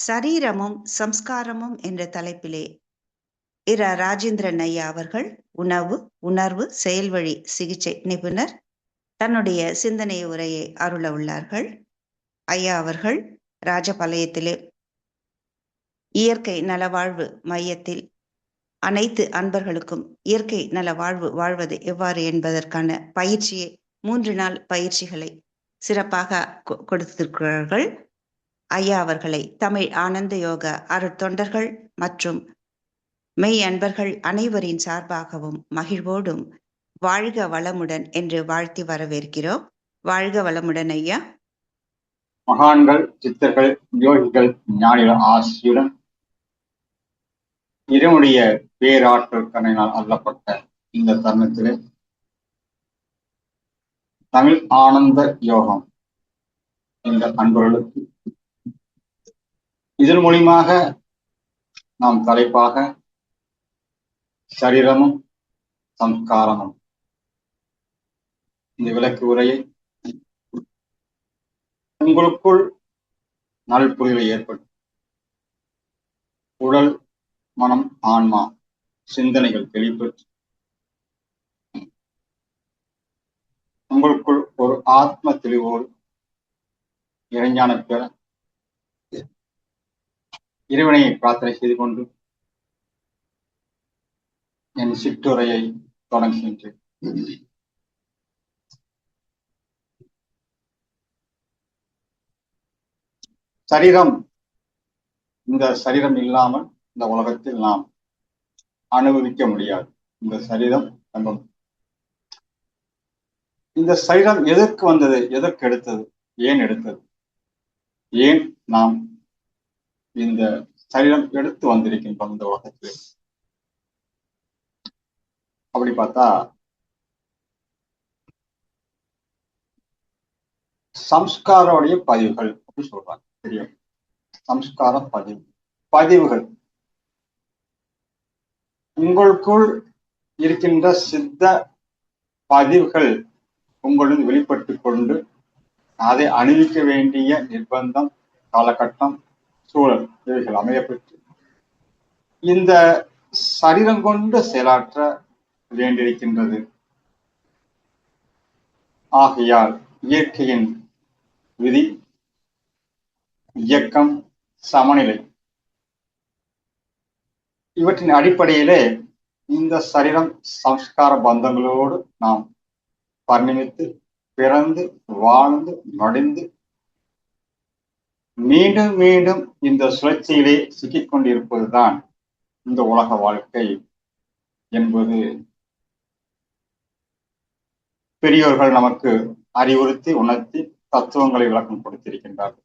சரீரமும் சம்ஸ்காரமும் என்ற தலைப்பிலே ராஜேந்திரன் ஐயா அவர்கள் உணவு, உணர்வு, செயல்வழி சிகிச்சை நிபுணர் தன்னுடைய சிந்தனை உரையை அருள உள்ளார்கள். ஐயா அவர்கள் ராஜபாளையத்திலே இயற்கை நலவாழ்வு மையத்தில் அனைத்து அன்பர்களுக்கும் இயற்கை நல வாழ்வு வாழ்வது எவ்வாறு என்பதற்கான பயிற்சியை 3 நாள் பயிற்சிகளை சிறப்பாக கொடுத்திருக்கிறார்கள். ஐயா அவர்களை தமிழ் ஆனந்த யோக அருட்தொண்டர்கள் மற்றும் மெய் அன்பர்கள் அனைவரின் சார்பாகவும் மகிழ்வோடும் வாழ்க வளமுடன் என்று வாழ்த்தி வரவேற்கிறோம். வாழ்க வளமுடன் ஐயா. மகான்கள், சித்தர்கள், யோகிகள், ஞானிகள் ஆசியுடன் இறைவனுடைய பேராற்றல் கண்ணினால் அள்ளப்பட்ட இந்த தருணத்திலே தமிழ் ஆனந்த யோகம் என்ற அன்பர்களுக்கு இதன் மூலியமாக நாம் தலைப்பாக சரீரமும் சம்ஸ்காரமும் இந்த விளக்கு உரையை உங்களுக்குள் நல்புரிதலை ஏற்படும் உடல், மனம், ஆன்மா சிந்தனைகள் தெளிப்பற்று உங்களுக்குள் ஒரு ஆத்ம தெளிவோடு இறைஞான பெற இறைவனை பிரார்த்தனை செய்து கொண்டு என் சிற்றுரையை தொடங்குகின்றேன். சரீரம், இந்த சரீரம் இல்லாமல் இந்த உலகத்தில் நாம் அனுபவிக்க முடியாது. இந்த சரீரம் இந்த சரீரம் எதற்கு வந்தது, எதற்கு எடுத்தது, ஏன் எடுத்தது, ஏன் நாம் இந்த சரீரம் எடுத்து வந்திருக்கின்றோம் இந்த உலகத்தில்? அப்படி பார்த்தா சம்ஸ்காரோடைய பதிவுகள் அப்படி சொல்றாங்க. தெரியும், சம்ஸ்கார பதிவுகள் உங்களுக்குள் இருக்கின்ற சித்த பதிவுகள் உங்களுக்கு வெளிப்பட்டு கொண்டு அதை அணிவிக்க வேண்டிய நிர்பந்தம், காலகட்டம், சூழல் இவைகள் அமையப்பெற்று இந்த சரீரம் கொண்டு செயலாற்ற வேண்டியிருக்கின்றது. ஆகையால் இயற்கையின் விதி, இயக்கம், சமநிலை இவற்றின் அடிப்படையிலே இந்த சரீரம் சம்ஸ்கார பந்தங்களோடு நாம் பரிணமித்து பிறந்து வாழ்ந்து மடிந்து மீண்டும் மீண்டும் இந்த சுழற்சியிலே சிக்கிக் கொண்டிருப்பதுதான் இந்த உலக வாழ்க்கை என்பது பெரியோர்கள் நமக்கு அறிவுறுத்தி உணர்த்தி தத்துவங்களை விளக்கம் கொடுத்திருக்கின்றார்கள்.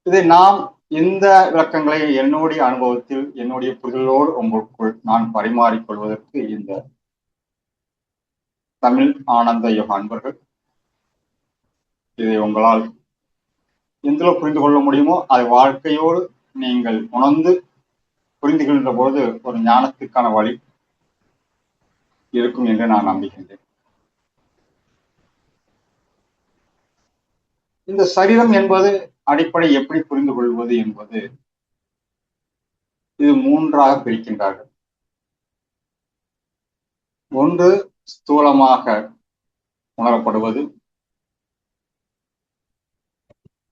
இதை நாம் இந்த விளக்கங்களை என்னுடைய அனுபவத்தில் என்னுடைய புரிதலோடு உங்களுக்குள் நான் பரிமாறிக்கொள்வதற்கு இந்த தமிழ் ஆனந்த யோக அன்பர்கள் இதை உங்களால் எந்த புரிந்து கொள்ள முடியுமோ அதை வாழ்க்கையோடு நீங்கள் உணர்ந்து புரிந்து கொள்கின்ற பொழுது ஒரு ஞானத்துக்கான வழி இருக்கும் என்று நான் நம்புகின்றேன். இந்த சரீரம் என்பது அடிப்படை எப்படி புரிந்து கொள்வது என்பது இது 3ஆக பிரிக்கின்றார்கள். ஒன்று ஸ்தூலமாக உணரப்படுவது,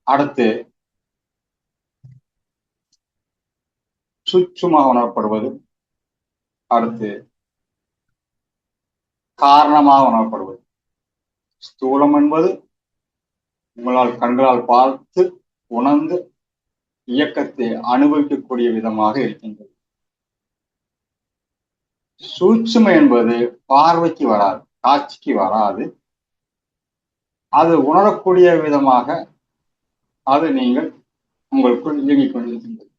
அடுத்து சூட்சுமமாக உணரப்படுவது, அடுத்து காரணமாக உணரப்படுவது. ஸ்தூலம் என்பது உங்களால் கண்களால் பார்த்து உணர்ந்து இயக்கத்தை அனுபவிக்கக்கூடிய விதமாக இருக்கின்றது. சூட்சுமம் என்பது பார்வைக்கு வராது, காட்சிக்கு வராது, அது உணரக்கூடிய விதமாக அது நீங்கள் உங்களுக்குள் இயங்கிக் கொண்டிருக்கின்றது.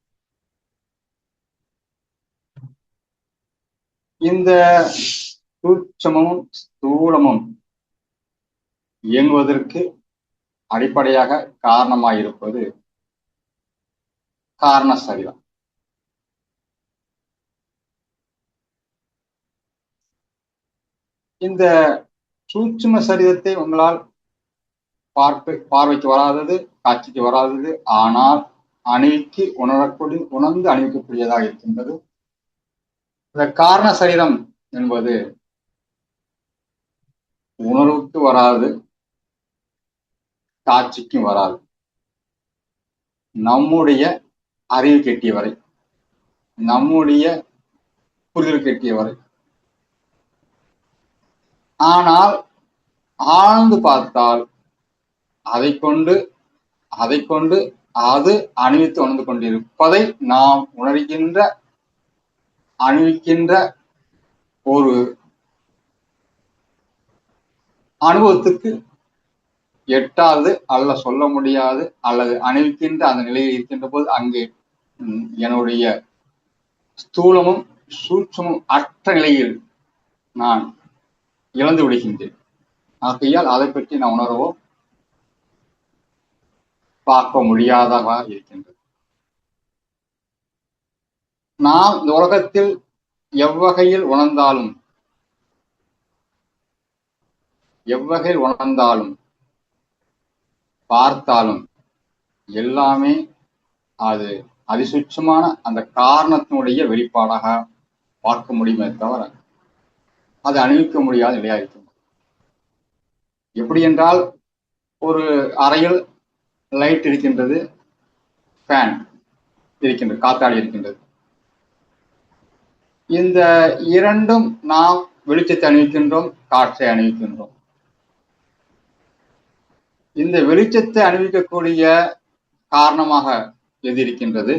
இந்த சூட்சுமமும் ஸ்தூலமும் இயங்குவதற்கு அடிப்படையாக காரணமாயிருப்பது காரண சரீரம். இந்த சூட்சும சரீரத்தை உங்களால் பார்வைக்கு வராதது, காட்சிக்கு வராதது, ஆனால் அணுவிக்கு உணர்ந்து அணிவிக்கக்கூடியதாக இருக்கின்றது. இந்த காரண சரீரம் என்பது உணர்வுக்கு வராது, காட்சிக்கும் வராது. நம்முடைய அறிவு கெட்டிய வரை, நம்முடைய புரிதல் கெட்டிய வரை. ஆனால் ஆழ்ந்து பார்த்தால் அதை கொண்டு அது அணிவித்து உணர்ந்து கொண்டிருப்பதை நாம் அணிவிக்கின்ற ஒரு அனுபவத்துக்கு எட்டாது அல்ல சொல்ல முடியாது, அல்லது அணிவிக்கின்ற அந்த நிலையில் இருக்கின்ற போது அங்கே என்னுடைய ஸ்தூலமும் சூட்சமும் அற்ற நிலையில் நான் இழந்து விடுகின்றேன். ஆகையால் அதை பற்றி நான் உணரவோ பார்க்க முடியாததாக இருக்கின்றது. நாம் இந்த உலகத்தில் எவ்வகையில் உணர்ந்தாலும் பார்த்தாலும் எல்லாமே அது அதிசுட்சமான அந்த காரணத்தினுடைய வெளிப்பாடாக பார்க்க முடியுமே தவிர அது அணிவிக்க முடியாத நிலையா இருக்கும். எப்படி என்றால், ஒரு அறையில் லைட் இருக்கின்றது, ஃபேன் இருக்கின்றது, காத்தாடி இருக்கின்றது. இந்த இரண்டும் நாம் வெளிச்சத்தை அணிவிக்கின்றோம், காற்றை அணிவிக்கின்றோம். இந்த வெளிச்சத்தை அணிவிக்கக்கூடிய காரணமாக எது இருக்கின்றது?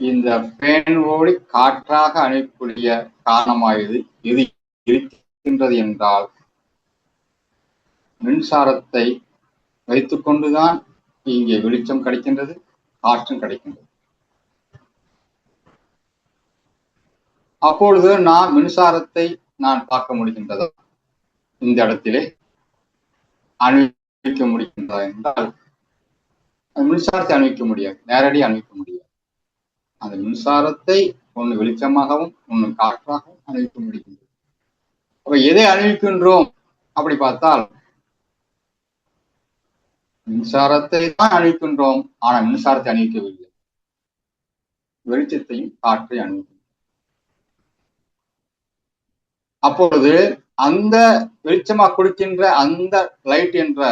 இந்த ஃபேன் ஓடி காற்றாக அணிவிக்கக்கூடிய காரணமாக எது இருக்கின்றது என்றால், மின்சாரத்தை வைத்துக் கொண்டுதான் இங்கே வெளிச்சம் கிடைக்கின்றது, காற்றும் கிடைக்கின்றது. அப்பொழுது மின்சாரத்தை நான் பார்க்க முடிகின்றதா? இந்த இடத்திலே அணிவிக்க முடிகின்றதா என்றால், மின்சாரத்தை அணிவிக்க முடியாது, நேரடி அணிவிக்க முடியாது. அந்த மின்சாரத்தை ஒன்று வெளிச்சமாகவும் ஒன்று காற்றாகவும் அணிவிக்க முடிகின்றது. அப்ப எதை அணிவிக்கின்றோம் அப்படி பார்த்தால், மின்சாரத்தை தான் அணிவிக்கின்றோம், ஆனால் மின்சாரத்தை அணிவிக்கவில்லை, வெளிச்சத்தையும் காற்றை அணிவிக்கின்றோம். அப்பொழுது அந்த வெளிச்சமா கொடுக்கின்ற அந்த லைட் என்ற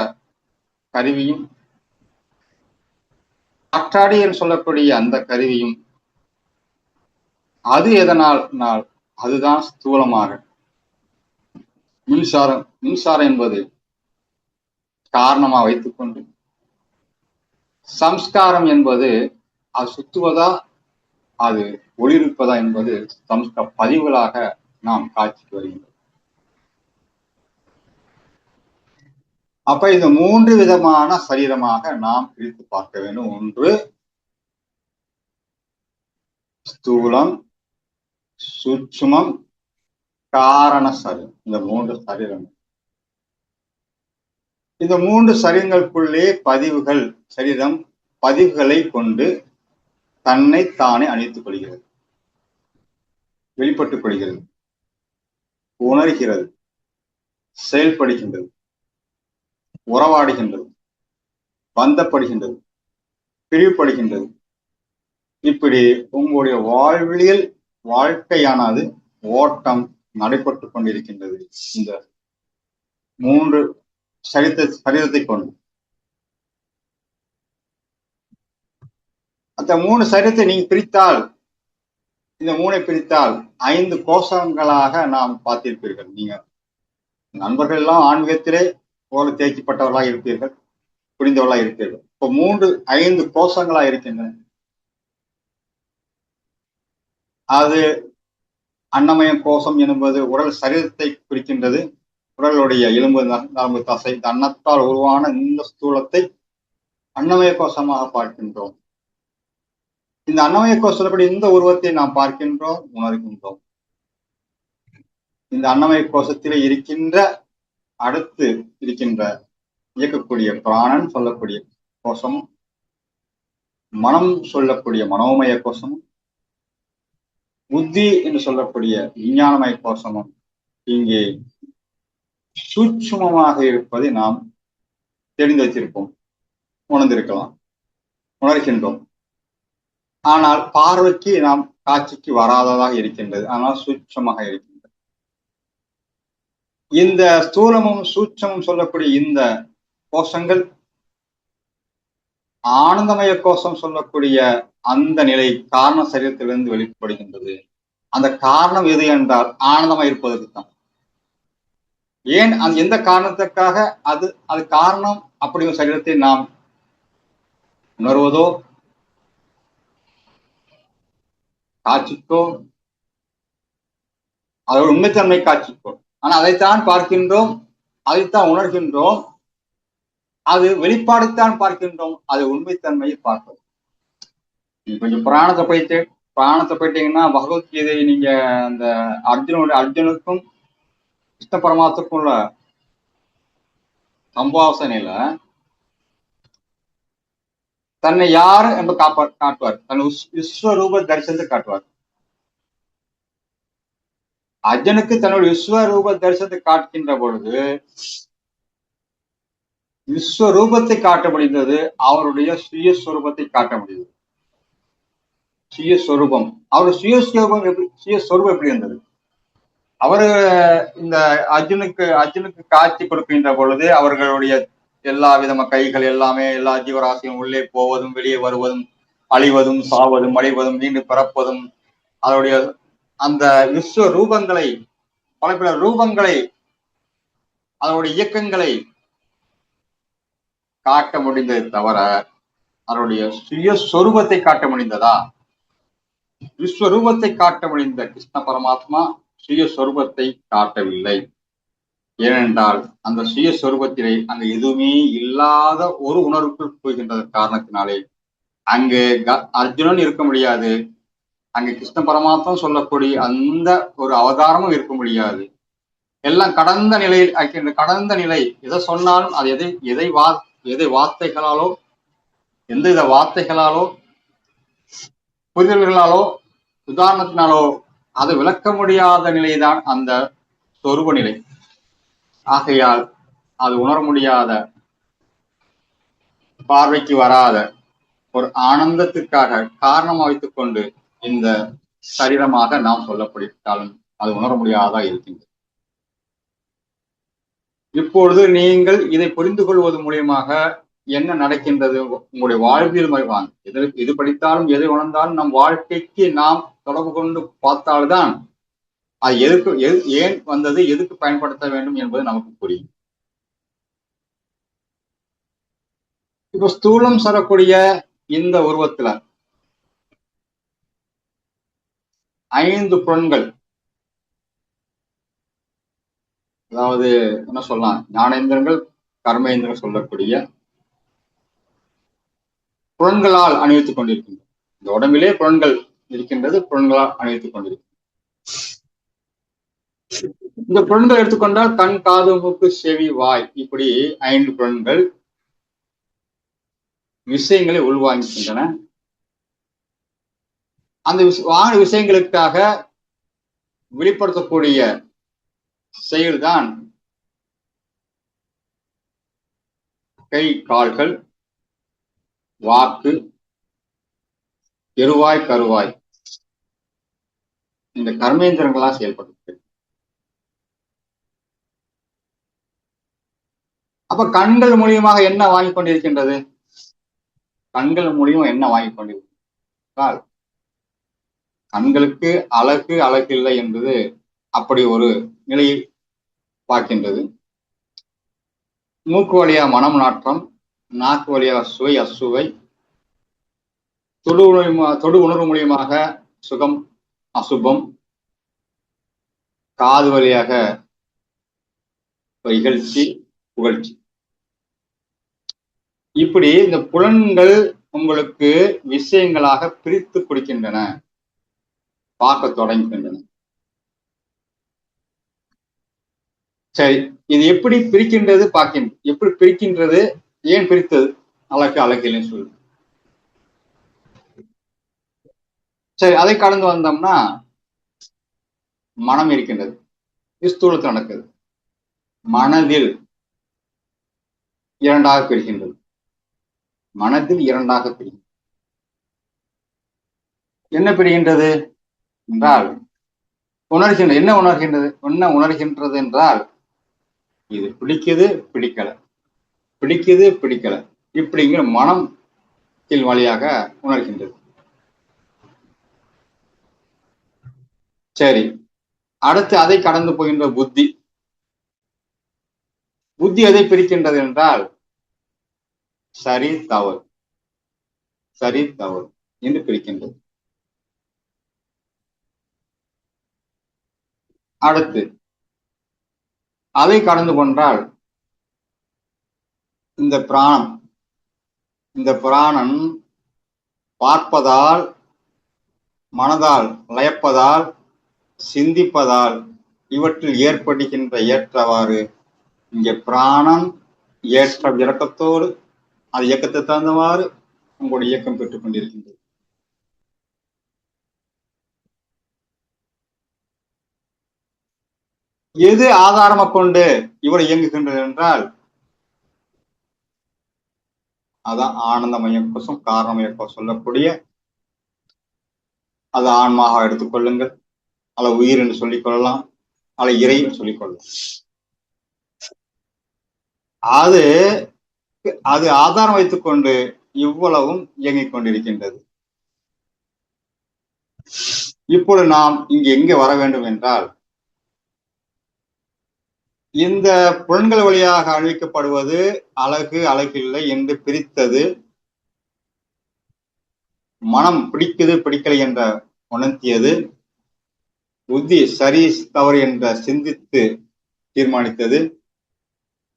கருவியும், காற்றாடி என்று சொல்லக்கூடிய அந்த கருவியும், அது எதனால் அதுதான் ஸ்தூலமாக மின்சாரம் என்பது காரணமாக வைத்துக்கொண்டு, சம்ஸ்காரம் என்பது அது சுத்துவதா அது ஒளிர்ப்பதா என்பது பதிவுகளாக நாம் காட்சிக்கு வருகின்றோம். அப்ப இந்த 3 விதமான சரீரமாக நாம் பிரித்து பார்க்க வேண்டும். ஒன்று ஸ்தூலம், சூட்சுமம், காரண சரீரம். இந்த 3 சரீரம். இந்த 3 சரீரங்களுக்குள்ளே சரீரம் பதிவுகளை கொண்டு தன்னை தானே அணித்துக் கொள்கிறது, வெளிப்பட்டுக் கொள்கிறது, உணர்கிறது, செயல்படுகின்றது, உறவாடுகின்றது, பந்தப்படுகின்றது, பிரிவுபடுகின்றது. இப்படி உங்களுடைய வாழ்க்கையானது ஓட்டம் நடைபெற்றுக் கொண்டிருக்கின்றது இந்த 3 சரீரத்தை கொண்டு. அந்த 3 சரீரத்தை நீங்க பிரித்தால், இந்த 3 பிரித்தால் 5 கோஷங்களாக நாம் பார்த்திருப்பீர்கள். நீங்க நண்பர்கள் எல்லாம் ஆன்மீகத்திலே ஓர தேய்ச்சிப்பட்டவர்களாக இருப்பீர்கள், புரிந்தவர்களாக இருப்பீர்கள். இப்போ 5 கோஷங்களாக இருக்கின்றன. அது அன்னமய கோஷம் என்பது உடல் சரீரத்தை குறிக்கின்றது. உடலுடைய எலும்பு, நரம்பு, தசை, இந்த அன்னத்தால் உருவான இந்த ஸ்தூலத்தை அன்னமய கோஷமாக பார்க்கின்றோம். இந்த அன்னமய கோஷப்படி இந்த உருவத்தை நாம் பார்க்கின்றோம், உணர்கின்றோம். இந்த அன்னமய கோஷத்திலே அடுத்து இருக்கின்ற இயக்கக்கூடிய பிராணன் சொல்லக்கூடிய கோஷமும், மனம் சொல்லக்கூடிய மனோமய கோஷமும், புத்தி என்று சொல்லக்கூடிய விஞ்ஞானமய கோஷமும் இங்கே சூட்சுமமாக இருப்பதை நாம் தெரிந்து வச்சிருப்போம், உணர்ந்திருக்கலாம், உணர்கின்றோம். ஆனால் பார்வைக்கு நாம் காட்சிக்கு வராததாக இருக்கின்றது, ஆனால் சூட்சமாக இருக்கின்றது. இந்த ஸ்தூலமும் சூட்சமும் சொல்லக்கூடிய இந்த கோஷங்கள் ஆனந்தமய கோஷம் சொல்லக்கூடிய அந்த நிலை காரண சரீரத்திலிருந்து வெளிப்படுகின்றது. அந்த காரணம் எது என்றால் ஆனந்தமாக இருப்பதற்கு தான். ஏன் அது எந்த காரணத்திற்காக அது காரணம் அப்படிங்கிற சரீரத்தை நாம் உணர்வதோ காட்சிக்கோ அதோட உண்மைத்தன்மை காட்சிக்கோ, ஆனா அதைத்தான் பார்க்கின்றோம், அதைத்தான் உணர்கின்றோம், அது வெளிப்பாடுத்தான் பார்க்கின்றோம், அது உண்மைத்தன்மையை பார்ப்பது. நீங்க கொஞ்சம் புராணத்தை போயிட்டீங்கன்னா பகவத்கீதை நீங்க அந்த அர்ஜுனுக்கும் கிருஷ்ண பரமாத்மாவுக்கும் உள்ள சம்பாசனையில தன்னை யார் என்று காட்டுவார், தன் விஸ்வரூப தரிசனத்தை காட்டுவார். அர்ஜுனுக்கு தன்னுடைய விஸ்வரூப தரிசனத்தை காட்டுகின்ற பொழுது விஸ்வரூபத்தை காட்ட முடிந்தது, அவருடைய சுயஸ்வரூபத்தை காட்ட முடிந்தது. சுயஸ்வரூபம், அவருடைய சுயஸ்வரூபம் எப்படி இருந்தது? அவரு இந்த அர்ஜுனுக்கு காட்சி கொடுக்கின்ற பொழுது அவர்களுடைய எல்லா விதமான கைகள் எல்லாமே, எல்லா ஜீவராசியும் உள்ளே போவதும் வெளியே வருவதும் அழிவதும் சாவதும் அழிவதும் மீண்டும் பிறப்பதும், அதனுடைய அந்த விஸ்வ ரூபங்களை, பல பல ரூபங்களை, அதனுடைய இயக்கங்களை காட்ட முடிந்ததை தவிர அதனுடைய சுயஸ்வரூபத்தை காட்ட முடிந்ததா? விஸ்வரூபத்தை காட்ட முடிந்த கிருஷ்ண பரமாத்மா சுயஸ்வரூபத்தை காட்டவில்லை. ஏனென்றால் அந்த சுயஸ்வரூபத்திலே அங்கு எதுவுமே இல்லாத ஒரு உணர்வுக்குள் போகின்றது காரணத்தினாலே அங்கு அர்ஜுனன் இருக்க முடியாது, அங்கு கிருஷ்ண பரமாத்மா சொல்லக்கூடிய அந்த ஒரு அவதாரமும் இருக்க முடியாது. எல்லாம் கடந்த நிலையில் கடந்த நிலை. எதை சொன்னாலும் அது எதை வார்த்தைகளாலோ எந்தவித வார்த்தைகளாலோ புரிதல்களாலோ உதாரணத்தினாலோ அது விளக்க முடியாத நிலைதான் அந்த சொரூப நிலை. ஆகையால் அது உணர முடியாத, பார்வைக்கு வராத ஒரு ஆனந்தத்திற்காக காரணமாக வைத்துக் கொண்டு இந்த சரீரமாக நாம் சொல்லப்பட்டாலும் அது உணர முடியாததாக இருக்கின்றது. இப்பொழுது நீங்கள் இதை புரிந்து கொள்வது மூலியமாக என்ன நடக்கின்றது? உங்களுடைய வாழ்வியல் வாங்க எது படித்தாலும் எதை உணர்ந்தாலும் நம் வாழ்க்கைக்கு நாம் தொடர்பு கொண்டு பார்த்தால்தான் அது ஏன் வந்தது, எதுக்கு பயன்படுத்த வேண்டும் என்பது நமக்கு புரியும். இப்போ ஸ்தூலம் சொல்லக்கூடிய இந்த உருவத்துல 5 புலன்கள், அதாவது என்ன சொல்லலாம், ஞானேந்திரங்கள் கர்மேந்திரங்கள் சொல்லக்கூடிய புலன்களால் அணிவித்துக் கொண்டிருக்கின்றன. இந்த உடம்பிலே புலன்கள் இருக்கின்றது, புலன்களால் அணிவித்துக் கொண்டிருக்கின்றன. இந்த புலன்கள் எடுத்துக்கொண்டால் கண், காது, மூக்கு, செவி, வாய், இப்படி 5 புலன்கள் விஷயங்களை உள்வாங்கிக்கின்றன. அந்த விஷயங்களுக்காக வெளிப்படுத்தக்கூடிய செயல்தான் கை, கால்கள், வாக்கு, எருவாய், கருவாய், இந்த கர்மேந்திரங்களா செயல்படுது. அப்ப கண்கள் மூலியமாக என்ன வாங்கி கொண்டிருக்கின்றது? கண்கள் மூலியமா என்ன வாங்கி கொண்டிருக்கிறால் கண்களுக்கு அழகு இல்லை என்பது அப்படி ஒரு நிலையை பார்க்கின்றது. மூக்கு வழியா மனம் நாற்றம், நாக்கு வழியா சுவை அசுவை, தொடு உணர்வு மூலியமாக சுகம் அசுபம், காது வழியாக இகழ்ச்சி புகழ்ச்சி. இப்படி இந்த புலன்கள் உங்களுக்கு விஷயங்களாக பிரித்து கொடுக்கின்றன, பார்க்க தொடங்குகின்றன. சரி, இது எப்படி பிரிக்கின்றது எப்படி பிரிக்கின்றது, ஏன் பிரித்தது? அழகு இல்லைன்னு சொல்லு. சரி, அதை கடந்து வந்தோம்னா மனம் இருக்கின்றது, ஸ்தூலத்தில் நடக்குது. மனதில் இரண்டாக பிரிகின்றது. மனதில் இரண்டாக பிரிகின்றது. என்ன பிரிகின்றது என்றால் உணர்கின்றது. என்ன உணர்கின்றது என்றால் இது பிடிக்குது பிடிக்கல, பிடிக்குது பிடிக்கல, இப்படிங்கிற மனத்தின் வழியாக உணர்கின்றது. சரி, அடுத்து அதை கடந்து போகின்ற புத்தி. புத்தி எதை பிரிக்கின்றது என்றால் சரி தவறு, சரி தவறு என்று பிரிக்கின்றது. அடுத்து அதை கடந்து கொண்டால் இந்த பிராணன் பார்ப்பதால், மனதால் லயப்பதால், சிந்திப்பதால் இவற்றில் ஏற்படுகின்ற ஏற்றவாறு இங்கே பிராணன் ஏற்ற இறக்கத்தோடு அது இயக்கத்தை தகுந்தவாறு உங்களுடைய இயக்கம் பெற்றுக் கொண்டிருக்கின்றது. எது ஆதாரமாக கொண்டு இவர் இயங்குகின்றது என்றால் அதான் ஆனந்தமய கோஷம், காரணமய கோஷம் சொல்லக்கூடிய, அது ஆன்மாக எடுத்துக்கொள்ளுங்கள், அல்ல உயிர் என்று சொல்லிக் கொள்ளலாம், அல்ல இறை என்று சொல்லிக் கொள்ளலாம். அது ஆதாரம் வைத்துக் கொண்டு இவ்வளவும் இயங்கிக் கொண்டிருக்கின்றது. இப்பொழுது நாம் இங்கு எங்கே வர வேண்டும் என்றால் இந்த புலன்கள் வழியாக அழிக்கப்படுவது அழகு அழகில்லை என்று பிரித்தது, மனம் பிடிக்குது பிடிக்கலை என்ற உணர்த்தியது, புத்தி சரி தவறு என்ற சிந்தித்து தீர்மானித்தது,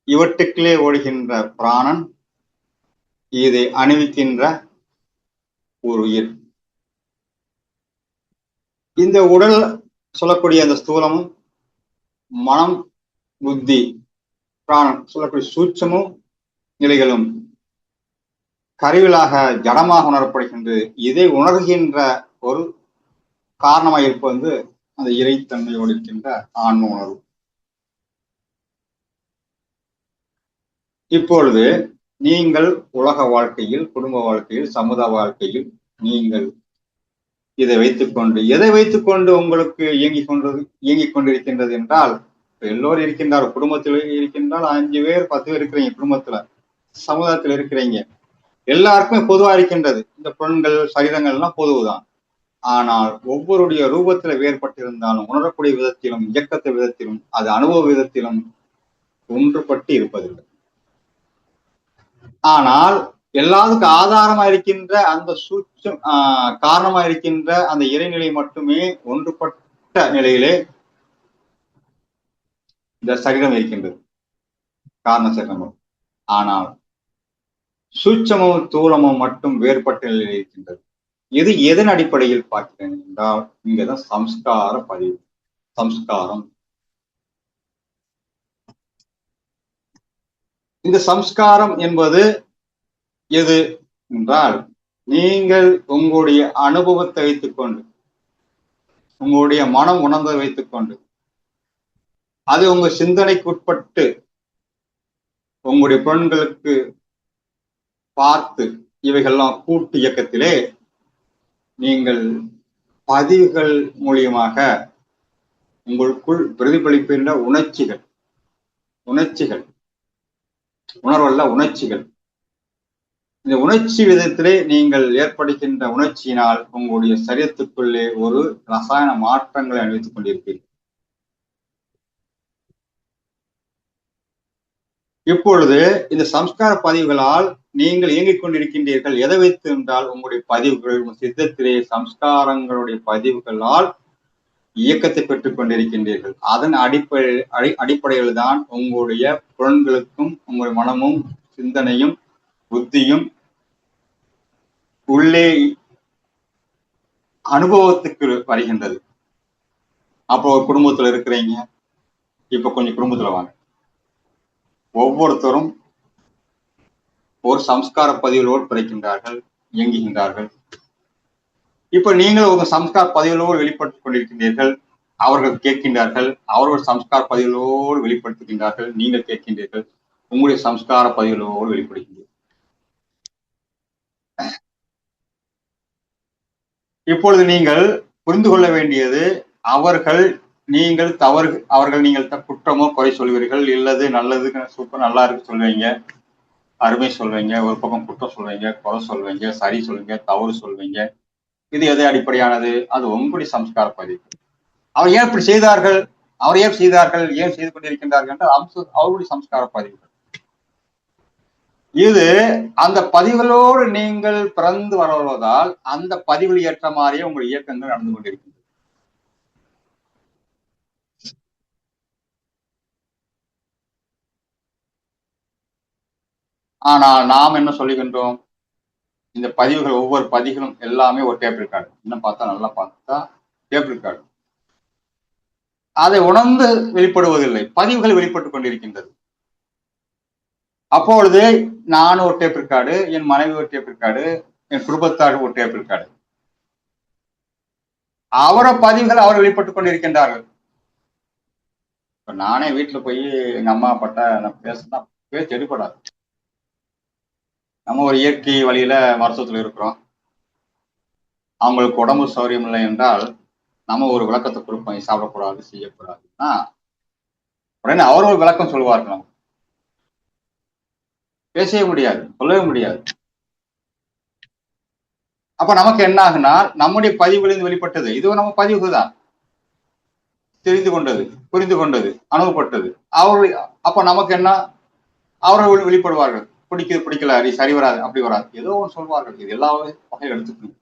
இவற்றுக்குள்ளே ஓடுகின்ற பிராணன், இதை அணிவிக்கின்ற ஒரு உயிர். இந்த உடல் சொல்லக்கூடிய அந்த ஸ்தூலமும், மனம், புத்தி, பிராணன் சொல்லக்கூடிய சூட்சமும் நிலைகளும் கருவிலாக ஜடமாக உணரப்படுகின்றது. இதை உணர்கின்ற ஒரு காரணமாக இருப்பது அந்த இறைத்தன்மையோடு இருக்கின்ற ஆன்ம உணர்வு. இப்பொழுது நீங்கள் உலக வாழ்க்கையில், குடும்ப வாழ்க்கையில், சமுதாய வாழ்க்கையில் நீங்கள் இதை வைத்துக்கொண்டு, எதை வைத்துக்கொண்டு உங்களுக்கு இயங்கிக் கொண்டிருக்கின்றது என்றால், எல்லோரும் இருக்கின்றார், குடும்பத்தில் இருக்கின்றால் 5 பேர் 10 பேர் இருக்கிறீங்க, குடும்பத்துல சமுதாயத்தில் இருக்கிறீங்க, எல்லாருக்குமே பொதுவா இருக்கின்றது. இந்த பெண்கள் சரீரங்கள் எல்லாம் பொதுவுதான். ஆனால் ஒவ்வொருடைய ரூபத்துல வேறுபட்டிருந்தாலும் உணரக்கூடிய விதத்திலும், இயக்கத்த விதத்திலும், அது அனுபவ விதத்திலும் ஒன்றுபட்டு இருப்பதில்லை. ஆனால் எல்லாத்துக்கும் ஆதாரமா இருக்கின்ற அந்த சூட்சம் காரணமா இருக்கின்ற அந்த இறைநிலை மட்டுமே ஒன்றுபட்ட நிலையிலே இந்த சரீரம் இருக்கின்றது, காரண சரீரமும். ஆனால் சூட்சமும் தூலமும் மட்டும் வேறுபட்ட நிலையில் இருக்கின்றது. இது எதன் அடிப்படையில் பார்க்கிறேன் என்றால் இங்கதான் சம்ஸ்கார பதிவு. சம்ஸ்காரம், இந்த சம்ஸ்காரம் என்பது எது என்றால், நீங்கள் உங்களுடைய அனுபவத்தை வைத்துக்கொண்டு, உங்களுடைய மனம் உணர்ந்ததை வைத்துக்கொண்டு, அது உங்க சிந்தனைக்கு உட்பட்டு உங்களுடைய பெண்களுக்கு பார்த்து இவைகள்லாம் கூட்டு இயக்கத்திலே நீங்கள் பதிவுகள் மூலியமாக உங்களுக்குள் பிரதிபலிக்கின்ற உணர்ச்சிகள், உணர்வல்ல உணர்ச்சிகள், இந்த உணர்ச்சி விதத்திலே நீங்கள் ஏற்படுகின்ற உணர்ச்சியினால் உங்களுடைய சரீரத்துக்குள்ளே ஒரு ரசாயன மாற்றங்களை அணிவித்துக் கொண்டிருப்பீர்கள். இப்பொழுது இந்த சம்ஸ்கார பதிவுகளால் நீங்கள் இயங்கிக் கொண்டிருக்கின்றீர்கள். எதை வைத்து என்றால் உங்களுடைய பதிவுகள், சித்தத்திலே சம்ஸ்காரங்களுடைய பதிவுகளால் இயக்கத்தை பெற்றுக் கொண்டிருக்கின்றீர்கள். அதன் அடிப்படையில் தான் உங்களுடைய புலன்களுக்கும் உங்களுடைய மனமும் சிந்தனையும் புத்தியும் உள்ளே அனுபவத்துக்கு வருகின்றது. அப்போ ஒரு குடும்பத்துல இருக்கிறீங்க, இப்ப கொஞ்சம் குடும்பத்துல வாங்க. ஒவ்வொருத்தரும் ஒரு சம்ஸ்கார பதிவுகளோடு பிறக்கின்றார்கள், இயங்குகின்றார்கள். இப்ப நீங்கள் உங்க சம்ஸ்கார பதிவுகளோடு வெளிப்படுத்திக் கொண்டிருக்கின்றீர்கள், அவர்கள் கேட்கின்றார்கள், அவர்கள் சம்ஸ்கார பதிவுகளோடு வெளிப்படுத்துகின்றார்கள், நீங்கள் கேட்கின்றீர்கள். உங்களுடைய சம்ஸ்கார பதிவுகளோடு வெளிப்படுகின்றது. இப்பொழுது நீங்கள் புரிந்து கொள்ள வேண்டியது, அவர்கள் நீங்கள் குற்றமோ குறை சொல்வீர்கள், இல்லது நல்லது சூப்பர் நல்லா இருக்கு சொல்வீங்க, அருமை சொல்வீங்க, ஒரு பக்கம் குற்றம் சொல்வீங்க, குறை சொல்வீங்க, சரி சொல்வீங்க, தவறு சொல்வீங்க. இது எதை அடிப்படையானது? அது உங்களுடைய சம்ஸ்கார பதிவு. அவர் ஏன் இப்படி செய்தார்கள், அவர் ஏன் செய்தார்கள், ஏன் செய்து கொண்டிருக்கின்றார்கள் என்றால் அவருடைய சம்ஸ்கார பதிவுகள். இது அந்த பதிவுகளோடு நீங்கள் பிறந்து வருவதால் அந்த பதிவில் ஏற்ற மாதிரியே உங்கள் இயக்கங்கள் நடந்து கொண்டிருக்கின்றன. ஆனால் நாம் என்ன சொல்லுகின்றோம், இந்த பதிவுகள் ஒவ்வொரு பதிவுகளும் எல்லாமே ஒரு டேப் ரெக்கார்டு. இன்னும் பார்த்தா நல்லா பார்த்தா டேப் ரெக்கார்டு. அதை உணர்ந்து வெளிப்படுவதில்லை, பதிவுகள் வெளிப்பட்டுக் கொண்டிருக்கின்றது. அப்பொழுது நான் ஒரு டேப் ரெக்கார்டு, என் மனைவி ஒரு டேப் ரெக்கார்டு, என் குடும்பத்தார் ஒரு டேப் ரெக்கார்டு. அவர பதிவுகள் அவர் வெளிப்பட்டுக் கொண்டிருக்கின்றார்கள். இப்ப நானே வீட்டுல போய் எங்க அம்மா அப்பாட்ட நான் பேசினா பேச்சு எடுப்படாது. நம்ம ஒரு இயற்கை வழியில மருத்துவத்தில் இருக்கிறோம். அவங்களுக்கு உடம்பு சௌரியம் இல்லை என்றால் நம்ம ஒரு விளக்கத்தை கொடுப்போம், சாப்பிடக்கூடாது, செய்யக்கூடாதுன்னா உடனே அவர் ஒரு விளக்கம் சொல்லுவார்கள். நம்ம பேசவே முடியாது, சொல்லவே முடியாது. அப்ப நமக்கு என்ன ஆகுனா, நம்முடைய பதிவுகளிலிருந்து வெளிப்பட்டது, இது நம்ம பதிவு தான், தெரிந்து கொண்டது, புரிந்து கொண்டது, அனுபவப்பட்டது. அவர்கள் அப்ப நமக்கு என்ன, அவர்கள் வெளிப்படுவார்கள். பிடிக்குது பிடிக்கல, நீ சரி வராது, அப்படி வராது, ஏதோ ஒன்று சொல்வார்கள். இது எல்லா வகையில் எடுத்துக்கணும்.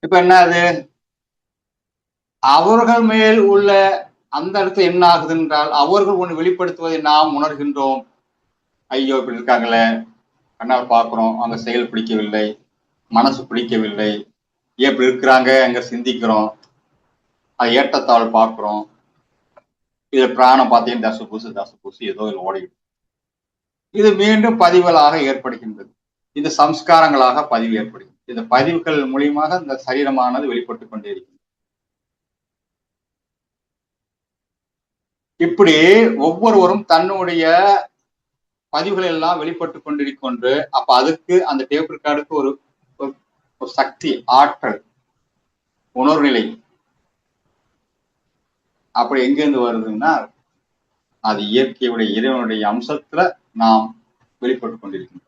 இப்ப என்ன அது, அவர்கள் மேல் உள்ள அந்த இடத்துல என்ன ஆகுது என்றால், அவர்கள் ஒன்று வெளிப்படுத்துவதை நாம் உணர்கின்றோம். ஐயோ இப்படி இருக்காங்களே, கண்ணால் பார்க்கிறோம், அவங்க செயல் பிடிக்கவில்லை, மனசு பிடிக்கவில்லை, ஏன் இப்படி இருக்கிறாங்க அங்க சிந்திக்கிறோம், அது ஏற்றத்தாழ் பார்க்கிறோம். இது பிராணம் பார்த்தீங்கன்னா தசு பூசு ஏதோ ஓடிடும். இது மீண்டும் பதிவுகளாக ஏற்படுகின்றது. இது சம்ஸ்காரங்களாக பதிவு ஏற்படுகிறது. இந்த பதிவுகள் மூலியமாக இந்த சரீரமானது வெளிப்பட்டுக் கொண்டே இருக்கிறது. இப்படி ஒவ்வொருவரும் தன்னுடைய பதிவுகள் எல்லாம் வெளிப்பட்டுக் கொண்டிருக்கொண்டு, அப்ப அதுக்கு அந்த டேப் ரெக்கார்டுக்கு ஒரு சக்தி, ஆற்றல், உணர்வு நிலை அப்படி எங்கிருந்து வருதுன்னா, அது இயற்கையுடைய இறைவனுடைய அம்சத்துல நாம் வெளிப்பட்டுக் கொண்டிருக்கின்றோம்.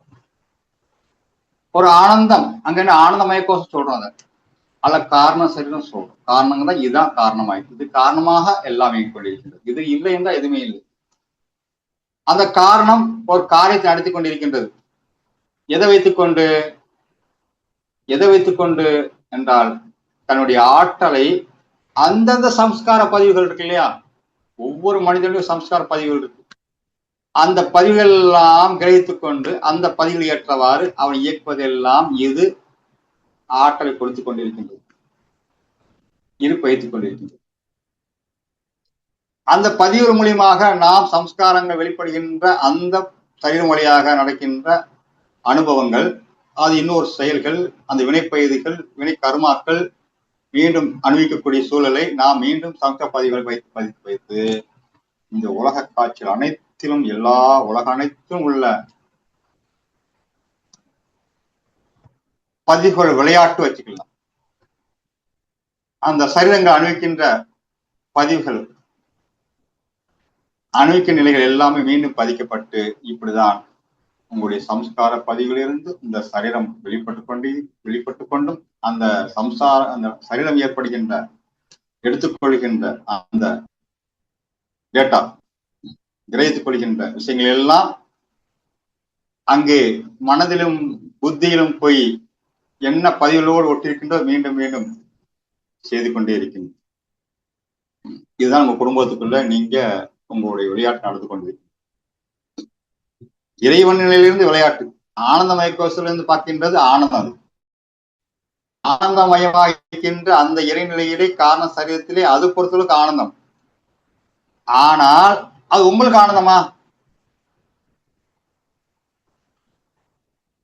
ஒரு ஆனந்தம், அங்க என்ன ஆனந்தமய கோஷம் சொல்றோம், அதை அல்ல காரணம் சரிதான் சொல்றோம். காரணங்கள் தான், இதுதான் காரணமாயிருக்கு, இது காரணமாக எல்லாம் இயங்கிக் கொண்டிருக்கின்றது. இது இல்லை என்றால் எதுவுமே இல்லை. அந்த காரணம் ஒரு காரியத்தை நடத்தி கொண்டிருக்கின்றது. எதை வைத்துக்கொண்டு என்றால், தன்னுடைய ஆற்றலை அந்தந்த சம்ஸ்கார பதிவுகள் இருக்கு இல்லையா, ஒவ்வொரு மனிதனுடைய சம்ஸ்கார பதிவுகள் இருக்கு. அந்த பதிவுகள் எல்லாம் கிரகித்துக் கொண்டு அந்த பதிவுகள் ஏற்றவாறு அவன் இயக்குவதெல்லாம் இது ஆற்றலை கொடுத்துக் கொண்டிருக்கின்றது, இருப்பு வைத்துக் கொண்டிருக்கின்றது. அந்த பதிவு மூலியமாக நாம் சம்ஸ்காரங்கள் வெளிப்படுகின்ற அந்த சரீரம் வழியாக நடக்கின்ற அனுபவங்கள், அது இன்னொரு செயல்கள், அந்த வினைப்பயிர்கள், வினை கருமாக்கள் மீண்டும் அனுபவிக்கக்கூடிய சூழலை நாம் மீண்டும் சம்ஸ்கார பதிவுகளை வைத்து இந்த உலக காட்சிகள் அனைத்திலும், எல்லா உலக அனைத்திலும் உள்ள பதிவுகள் விளையாட்டு வச்சுக்கலாம். அந்த சரீரங்கள் அனுபவிக்கின்ற பதிவுகள், அணுவிக்க நிலைகள் எல்லாமே மீண்டும் பதிக்கப்பட்டு, இப்படிதான் உங்களுடைய சம்ஸ்கார பதிவிலிருந்து இந்த சரீரம் வெளிப்பட்டு கொண்டும் அந்த அந்த சரீரம் ஏற்படுகின்ற எடுத்துக்கொள்கின்ற அந்த டேட்டா, கிரகித்துக் கொள்கின்ற விஷயங்கள் எல்லாம் அங்கே மனதிலும் புத்தியிலும் போய் என்ன பதிவுகளோடு ஒட்டியிருக்கின்றோ மீண்டும் மீண்டும் செய்து கொண்டே இருக்கின்ற. இதுதான் உங்க குடும்பத்துக்குள்ள நீங்க உங்களுடைய விளையாட்டு நடந்து கொண்டிருக்கு. இறைவன் நிலையிலிருந்து விளையாட்டு, ஆனந்தமய கோஷத்திலிருந்து பார்க்கின்றது ஆனந்தம். ஆனந்தமயமாக இருக்கின்ற அந்த இறைநிலையிலே காரண சரீரத்திலே அது பொறுத்தளவுக்கு ஆனந்தம். ஆனால் அது உங்களுக்கு ஆனந்தமா?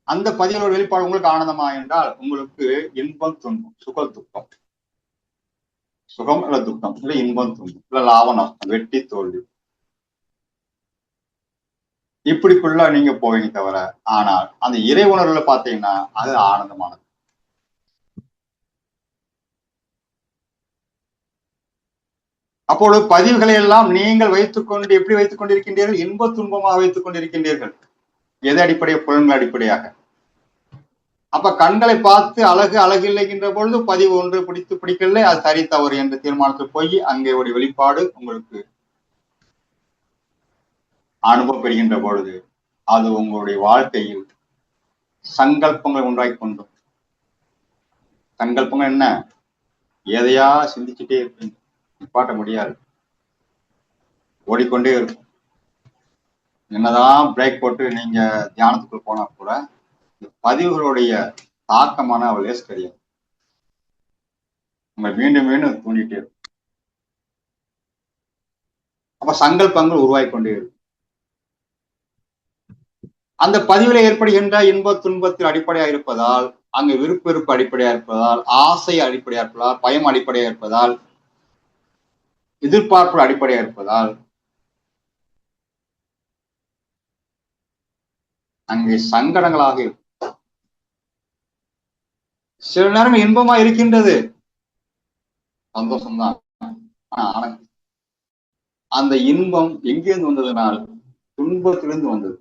அந்த பதிவுகளோட வெளிப்பாடு உங்களுக்கு ஆனந்தமா என்றால், உங்களுக்கு இன்பம் துன்பம், சுக துக்கம், சுகம் இல்ல துக்கம், இல்ல இன்பம் துன்பம், இல்ல லாபம் நஷ்டம், வெற்றி தோல்வி, இப்படிக்குள்ள நீங்க போவீங்க தவிர, ஆனால் அந்த இறை உணர்வுல பாத்தீங்கன்னா அது ஆனந்தமானது. அப்பொழுது பதிவுகளை எல்லாம் நீங்கள் வைத்துக்கொண்டு எப்படி வைத்துக் கொண்டிருக்கின்றீர்கள்? இன்ப துன்பமாக வைத்துக் கொண்டிருக்கின்றீர்கள். எது அடிப்படைய? புலன்கள் அடிப்படையாக. அப்ப கண்களை பார்த்து அழகு அழகில்லைகின்ற பொழுது பதிவு ஒன்று பிடிக்கல, அது சரி தவறு என்ற தீர்மானத்தில் போய் அங்கே ஒரு வெளிப்பாடு உங்களுக்கு அனுபவம் பெறுகின்ற பொழுது அது உங்களுடைய வாழ்க்கையில் சங்கல்பங்களை உண்டாக்கி கொண்டும். சங்கல்பங்கள் என்ன? எதையா சிந்திச்சுட்டே இருப்பீங்க, நிப்பாட்ட முடியாது, ஓடிக்கொண்டே இருக்கும். என்னதான் பிரேக் போட்டு நீங்க தியானத்துக்குள் போனா கூட பதிவுகளுடைய தாக்கமான லேஸ் கிடையாது, உங்களை மீண்டும் மீண்டும் தூண்டிட்டே இருக்கும். அப்ப சங்கல்பங்கள் உருவாகி கொண்டே இருக்கும். அந்த பதிவில ஏற்படுகின்ற இன்ப துன்பத்தில் அடிப்படையாக இருப்பதால், அங்கு விருப்ப வெறுப்பு அடிப்படையாக இருப்பதால், ஆசை அடிப்படையாக இருப்பதால், பயம் அடிப்படையாக இருப்பதால், எதிர்பார்ப்பு அடிப்படையாக இருப்பதால் அங்கே சங்கடங்களாக இருக்கும். சில நேரம் இன்பமா இருக்கின்றது, சந்தோஷம்தான். ஆனா அந்த இன்பம் எங்கிருந்து வந்ததுனால் துன்பத்திலிருந்து வந்தது.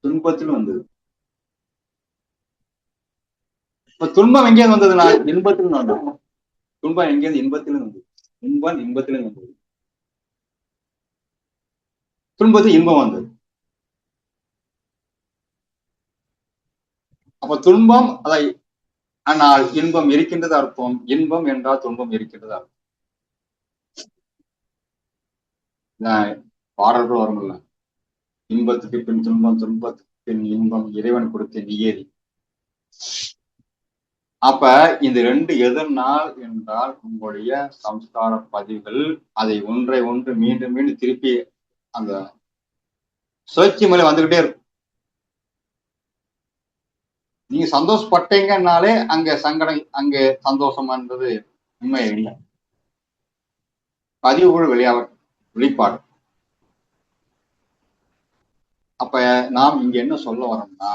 துன்பத்திலும் வந்தது. இப்ப துன்பம் எங்கேருந்து வந்ததுனால் இன்பத்திலும் வந்தது. துன்பம் எங்கேருந்து? இன்பத்திலும் வந்தது. இன்பம் இன்பத்திலும் வந்தது. துன்பத்தில் இன்பம் வந்தது. அப்ப துன்பம் அதை, ஆனால் இன்பம் இருக்கின்றது அர்த்தம். இன்பம் என்றால் துன்பம் இருக்கின்றது அர்த்தம். பாடல்கள் வரும்ல, இன்பத்துக்கு பின் துன்பம், துன்பத்துக்கு பின் இன்பம், இறைவன் கொடுத்த நியதி. அப்ப இந்த ரெண்டு எதனால் என்றால் உங்களுடைய சம்ஸ்கார பதிவுகள் அதை ஒன்றை ஒன்று மீண்டும் மீண்டும் திருப்பி அந்த சுழற்சி மேல வந்துகிட்டே இருக்கும். நீங்க சந்தோஷப்பட்டீங்கன்னாலே அங்க சங்கடம், அங்கே சந்தோஷம்ன்றது உண்மை இல்லை. பதிவுகள் வெளிப்பாடு. அப்ப நாம் இங்க என்ன சொல்ல வரோம்னா,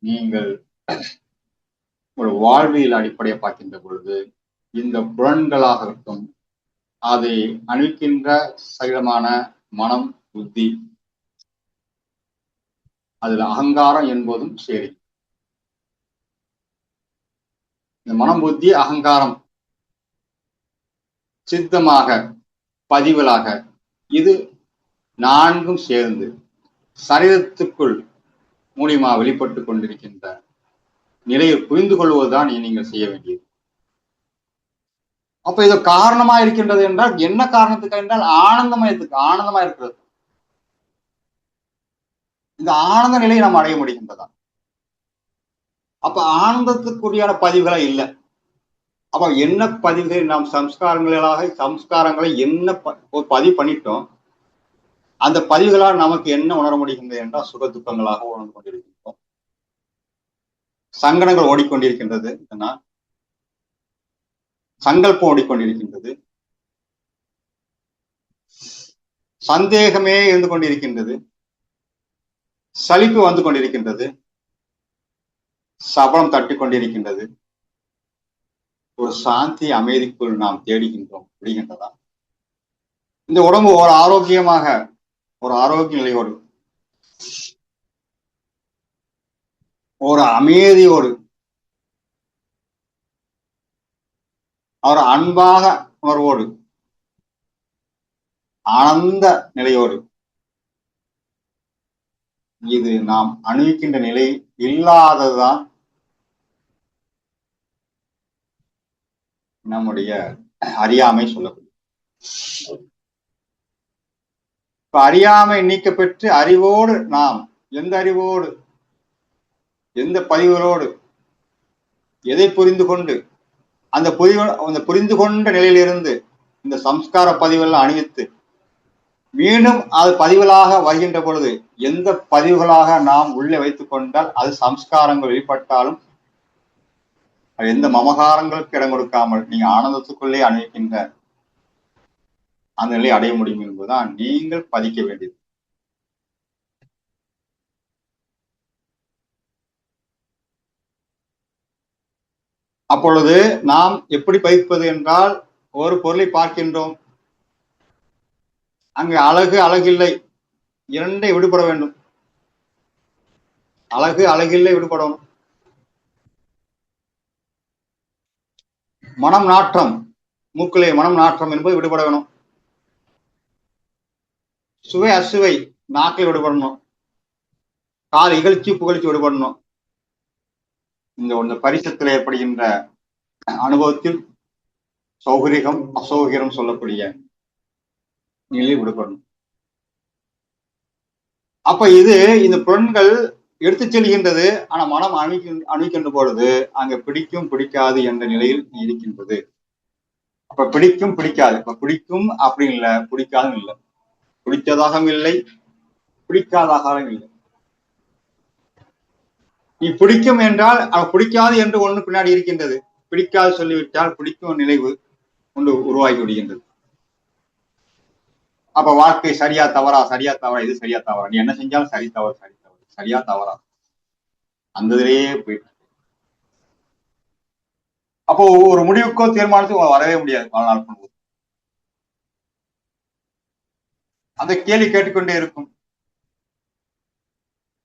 நீங்கள் ஒரு வாழ்வியல் அடிப்படையை பார்க்கின்ற பொழுது இந்த புலன்களாக இருக்கும், அதை அணிவிக்கின்ற சகிதமான மனம், புத்தி, அதுல அகங்காரம் என்பதும் சரி. இந்த மனம், புத்தி, அகங்காரம் சித்தமாக பதிவுகளாக இது நான்கும் சேர்ந்து சரீரத்துக்குள் மூலியமா வெளிப்பட்டு கொண்டிருக்கின்ற நிலையை புரிந்து கொள்வதுதான் நீங்கள் செய்ய வேண்டியது. அப்ப இது காரணமா இருக்கின்றது என்றால் என்ன காரணத்துக்கு என்றால் ஆனந்தமயத்துக்கு, ஆனந்தமா இருக்கிறது. இந்த ஆனந்த நிலையை நாம் அடைய முடிகின்றதா? அப்ப ஆனந்தத்துக்குரியான பதிவுகளே இல்லை. அப்ப என்ன பதிவுகளை நாம் சம்ஸ்காரங்களை என்ன ஒரு பதிவு பண்ணிட்டோம், அந்த பதிவுகளால் நமக்கு என்ன உணர முடிகின்றது என்றால் சுக துக்கங்களாக உணர்ந்து கொண்டிருக்கின்றோம். சங்கடங்கள் ஓடிக்கொண்டிருக்கின்றது, சங்கல்பம் ஓடிக்கொண்டிருக்கின்றது, சந்தேகமே இருந்து கொண்டிருக்கின்றது, சலிப்பு வந்து கொண்டிருக்கின்றது, சபலம் தட்டி கொண்டிருக்கின்றது. ஒரு சாந்தி அமைதிக்குள் நாம் தேடுகின்றோம். விடுகின்றதா? இந்த உடம்பு ஒரு ஆரோக்கியமாக, ஒரு ஆரோக்கிய நிலையோடு, ஒரு அமைதியோடு, அவர் அன்பாக உணர்வோடு, ஆனந்த நிலையோடு, இது நாம் அணிவிக்கின்ற நிலை இல்லாததுதான் நம்முடைய அறியாமை சொல்லக்கூடிய. இப்ப அறியாமை நீக்க பெற்று அறிவோடு நாம் எந்த அறிவோடு, எந்த பதிவுகளோடு, எதை புரிந்து கொண்டு அந்த புரிந்து கொண்ட நிலையிலிருந்து இந்த சம்ஸ்கார பதிவுகள் அணிவித்து மீண்டும் அது பதிவுகளாக வருகின்ற பொழுது எந்த பதிவுகளாக நாம் உள்ளே வைத்துக் கொண்டால் அது சம்ஸ்காரங்கள் வெளிப்பட்டாலும் எந்த மமகாரங்களுக்கு இடம் கொடுக்காமல் நீங்க ஆனந்தத்துக்குள்ளே அணிவிக்கின்ற அந்த நிலையை அடைய முடியும் என்பதுதான் நீங்கள் பதிக்க வேண்டியது. அப்பொழுது நாம் எப்படி பதிப்பது என்றால், ஒரு பொருளை பார்க்கின்றோம், அங்கு அழகு அழகில்லை இரண்டை விடுபட வேண்டும். அழகு அழகில்லை விடுபடணும். மனம் நாற்றம், மூக்கிலே மனம் நாற்றம் என்பது விடுபட வேணும். சுவை அசுவை நாக்கில் விடுபடணும். கால் இகழ்ச்சி புகழ்ச்சி விடுபடணும். இந்த பரிசத்தில் ஏற்படுகின்ற அனுபவத்தில் சௌகரியம் அசௌகரியம் சொல்லக்கூடிய நிலை விடுபடணும். அப்ப இந்த புலன்கள் எடுத்து செல்கின்றது. ஆனா மனம் அணிக்கின்ற பொழுது அங்க பிடிக்கும் பிடிக்காது என்ற நிலையில் இருக்கின்றது. அப்ப பிடிக்கும் பிடிக்காது. இப்ப பிடிக்கும் அப்படின்னு இல்லை, பிடிக்காதும் இல்லை, பிடித்ததாகவும் இல்லை, பிடிக்காதாகவும் இல்லை. நீ பிடிக்கும் என்றால் பிடிக்காது என்று ஒன்று பின்னாடி இருக்கின்றது. பிடிக்காது சொல்லிவிட்டால் பிடிக்கும் நினைவு ஒன்று உருவாகி விடுகின்றது. அப்ப வாழ்க்கை சரியா தவறா, சரியா தவறா, இது சரியா தவறா, நீ என்ன செஞ்சாலும் சரி தவறு, சரி தவறு, சரியா தவறா, அந்த இதுலயே போயிட்டு. அப்போ ஒரு முடிவுக்கோ தீர்மானத்துக்கு வரவே முடியாது வாழ்நாள் பண்ணும்போது. அந்த கேள்வி கேட்டுக்கொண்டே இருக்கும்.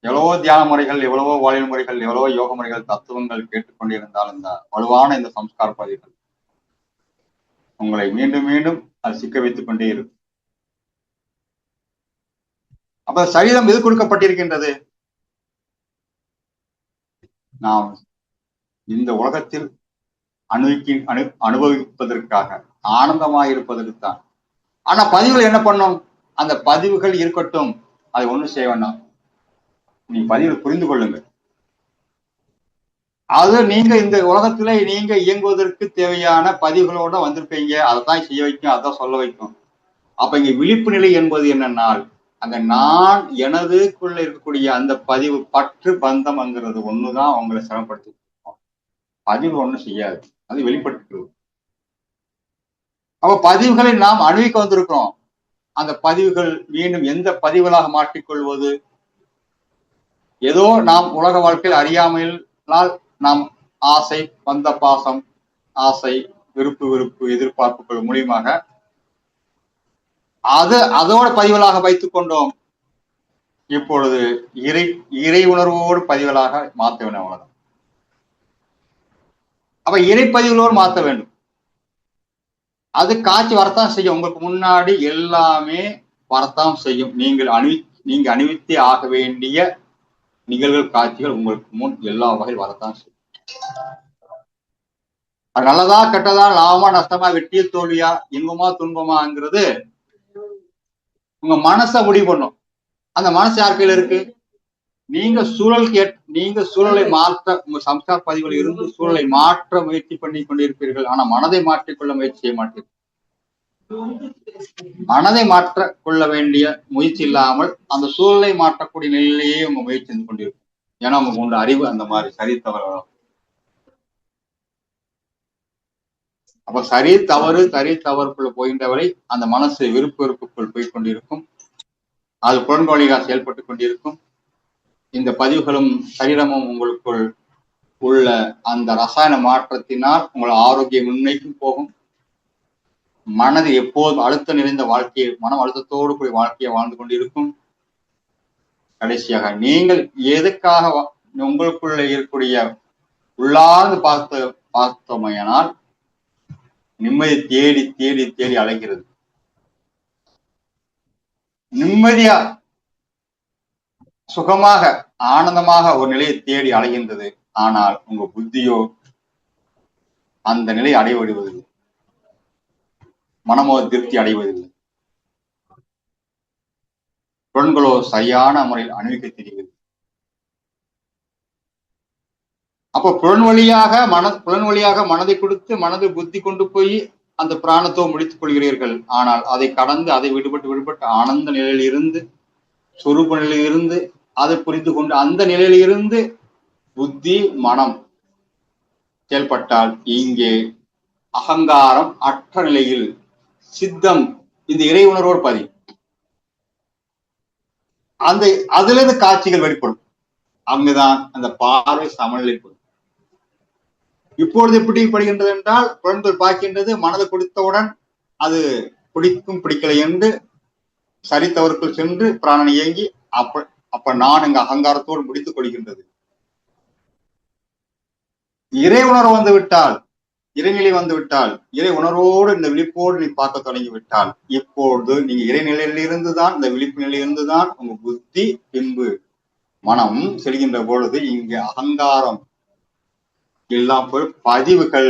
எவ்வளவோ தியான முறைகள், எவ்வளவோ வாழ்வு முறைகள், எவ்வளவோ யோக முறைகள், தத்துவங்கள் கேட்டுக்கொண்டிருந்தால் இந்த வலுவான இந்த சம்ஸ்கார பதிவுகள் உங்களை மீண்டும் மீண்டும் அது சிக்க வைத்துக் கொண்டே இருக்கும். அப்ப சரீரம் எது கொடுக்கப்பட்டிருக்கின்றது? நாம் இந்த உலகத்தில் அனுபவிப்பதற்காக, ஆனந்தமாக இருப்பதற்கு தான். ஆனா பதிவுகள் என்ன பண்ணும்? அந்த பதிவுகள் இருக்கட்டும், அதை ஒண்ணும் செய்ய வேண்டாம். நீ பதிவுகள் புரிந்து கொள்ளுங்கள். அது நீங்க இந்த உலகத்துல நீங்க இயங்குவதற்கு தேவையான பதிவுகளோட வந்திருப்பீங்க. அதைத்தான் செய்ய வைக்கும், அதான் சொல்ல வைக்கும். அப்ப இங்க விழிப்பு நிலை என்பது என்னன்னால், அந்த நான் எனதுக்குள்ள இருக்கக்கூடிய அந்த பதிவு பற்று பந்தம்ங்கிறது ஒண்ணுதான் அவங்களை சிரமப்படுத்தி. பதிவு ஒண்ணும் செய்யாது, அது வெளிப்பட்டு. அப்ப பதிவுகளை நாம் அணிவிக்க வந்திருக்கிறோம். அந்த பதிவுகள் மீண்டும் எந்த பதிவுகளாக மாற்றிக்கொள்வது? ஏதோ நாம் உலக வாழ்க்கையில் அறியாமையினால் நாம் ஆசை, பந்த பாசம், ஆசை, விருப்பு எதிர்பார்ப்புகள் மூலியமாக அதோட பதிவுகளாக வைத்துக் கொண்டோம். இப்பொழுது இறை உணர்வோடு பதிவுகளாக மாற்ற வேண்டும். அவ்வளவுதான். அப்ப இறை பதிவுகளோடு மாற்ற வேண்டும். அது காட்சி வரத்தான் செய்யும். உங்களுக்கு முன்னாடி எல்லாமே வரத்தான் செய்யும். நீங்க அணிவித்தே ஆக வேண்டிய நிகழ்வுகள், காட்சிகள் உங்களுக்கு முன் எல்லா வகையில் வரத்தான் செய்யும். அது நல்லதா கெட்டதா, லாபமா நஷ்டமா, வெற்றிய தோல்வியா, இன்பமா துன்பமாங்கிறது உங்க மனசை முடிவு பண்ணும். அந்த மனசு யார் கையில இருக்கு? நீங்க சூழலை மாற்ற, உங்க சம்ஸ்கார பதிவுகள் இருந்து சூழலை மாற்ற முயற்சி பண்ணி கொண்டிருப்பீர்கள். ஆனா மனதை மாற்றிக்கொள்ள முயற்சி செய்ய மாட்டீர்கள். மனதை மாற்ற கொள்ள வேண்டிய முயற்சி இல்லாமல் அந்த சூழலை மாற்றக்கூடிய நிலையிலேயே உங்க முயற்சி செஞ்சு கொண்டிருக்கும். ஏன்னா உங்களுக்கு உண்ட அறிவு அந்த மாதிரி சரி தவறு. அப்ப சரி தவறுக்குள்ள போகின்றவரை அந்த மனசு விருப்பு வெறுப்புக்குள் போய் கொண்டிருக்கும். அது புலன்கொழிகளாக செயல்பட்டு கொண்டிருக்கும். இந்த பதிவுகளும் சரீரமும் உங்களுக்குள் உள்ள அந்த ரசாயன மாற்றத்தினால் உங்கள் ஆரோக்கியம் முன்னைக்கும் போகும். மனது எப்போதும் அழுத்தம் நிறைந்த வாழ்க்கையை, மனம் அழுத்தத்தோடு கூடிய வாழ்க்கையை வாழ்ந்து கொண்டிருக்கும். கடைசியாக நீங்கள் எதுக்காக உங்களுக்குள்ள இருக்கக்கூடிய உள்ளார்ந்து பார்த்தோமையானால் நிம்மதி தேடி தேடி தேடி அழைக்கிறது. நிம்மதியா சுகமாக ஆனந்தமாக ஒரு நிலையை தேடி அடைகின்றது. ஆனால் உங்க புத்தியோ அந்த நிலை அடைவதில்லை, மனமோ திருப்தி அடைவதில்லை. புலன்களோ சரியான முறையில் அணிவிக்க தெரிகிறது. அப்ப புலன் வழியாக மனதை கொடுத்து மனதை புத்தி கொண்டு போய் அந்த பிராணத்தோ முடித்துக் கொள்கிறீர்கள். ஆனால் அதை கடந்து, அதை விடுபட்டு ஆனந்த நிலையில் இருந்து, சொரூப நிலையில் இருந்து, அதை புரிந்து கொண்டு அந்த நிலையிலிருந்து புத்தி மனம் செயல்பட்டால் இங்கே அகங்காரம் அற்ற நிலையில் சித்தம் இந்த இறை உணர்வோடு பதியும். அந்த அதுல இருந்து காட்சிகள் வெளிப்படும். அங்குதான் அந்த பார்வை சமநிலைப்படும். இப்பொழுது எப்படி படுகின்றது என்றால், புலன்கள் பார்க்கின்றது, மனது கொடுத்தவுடன் அது பிடிக்கும் பிடிக்கலை என்று சரித்தவருக்குள் சென்று பிராணனை இயங்கி அப்ப நான் இங்கு அகங்காரத்தோடு முடித்துக் கொள்கின்றது. இறை உணர்வு வந்து விட்டால், இறைநிலை வந்து விட்டால், இறை உணர்வோடு இந்த விழிப்போடு நீ பார்க்க தொடங்கி விட்டால், இப்பொழுது நீங்க இறைநிலையிலிருந்து தான், இந்த விழிப்பு நிலையிலிருந்து தான் உங்க புத்தி பின்பு மனம் செல்கின்ற பொழுது இங்கே அகங்காரம் எல்லாம் போய் பதிவுகள்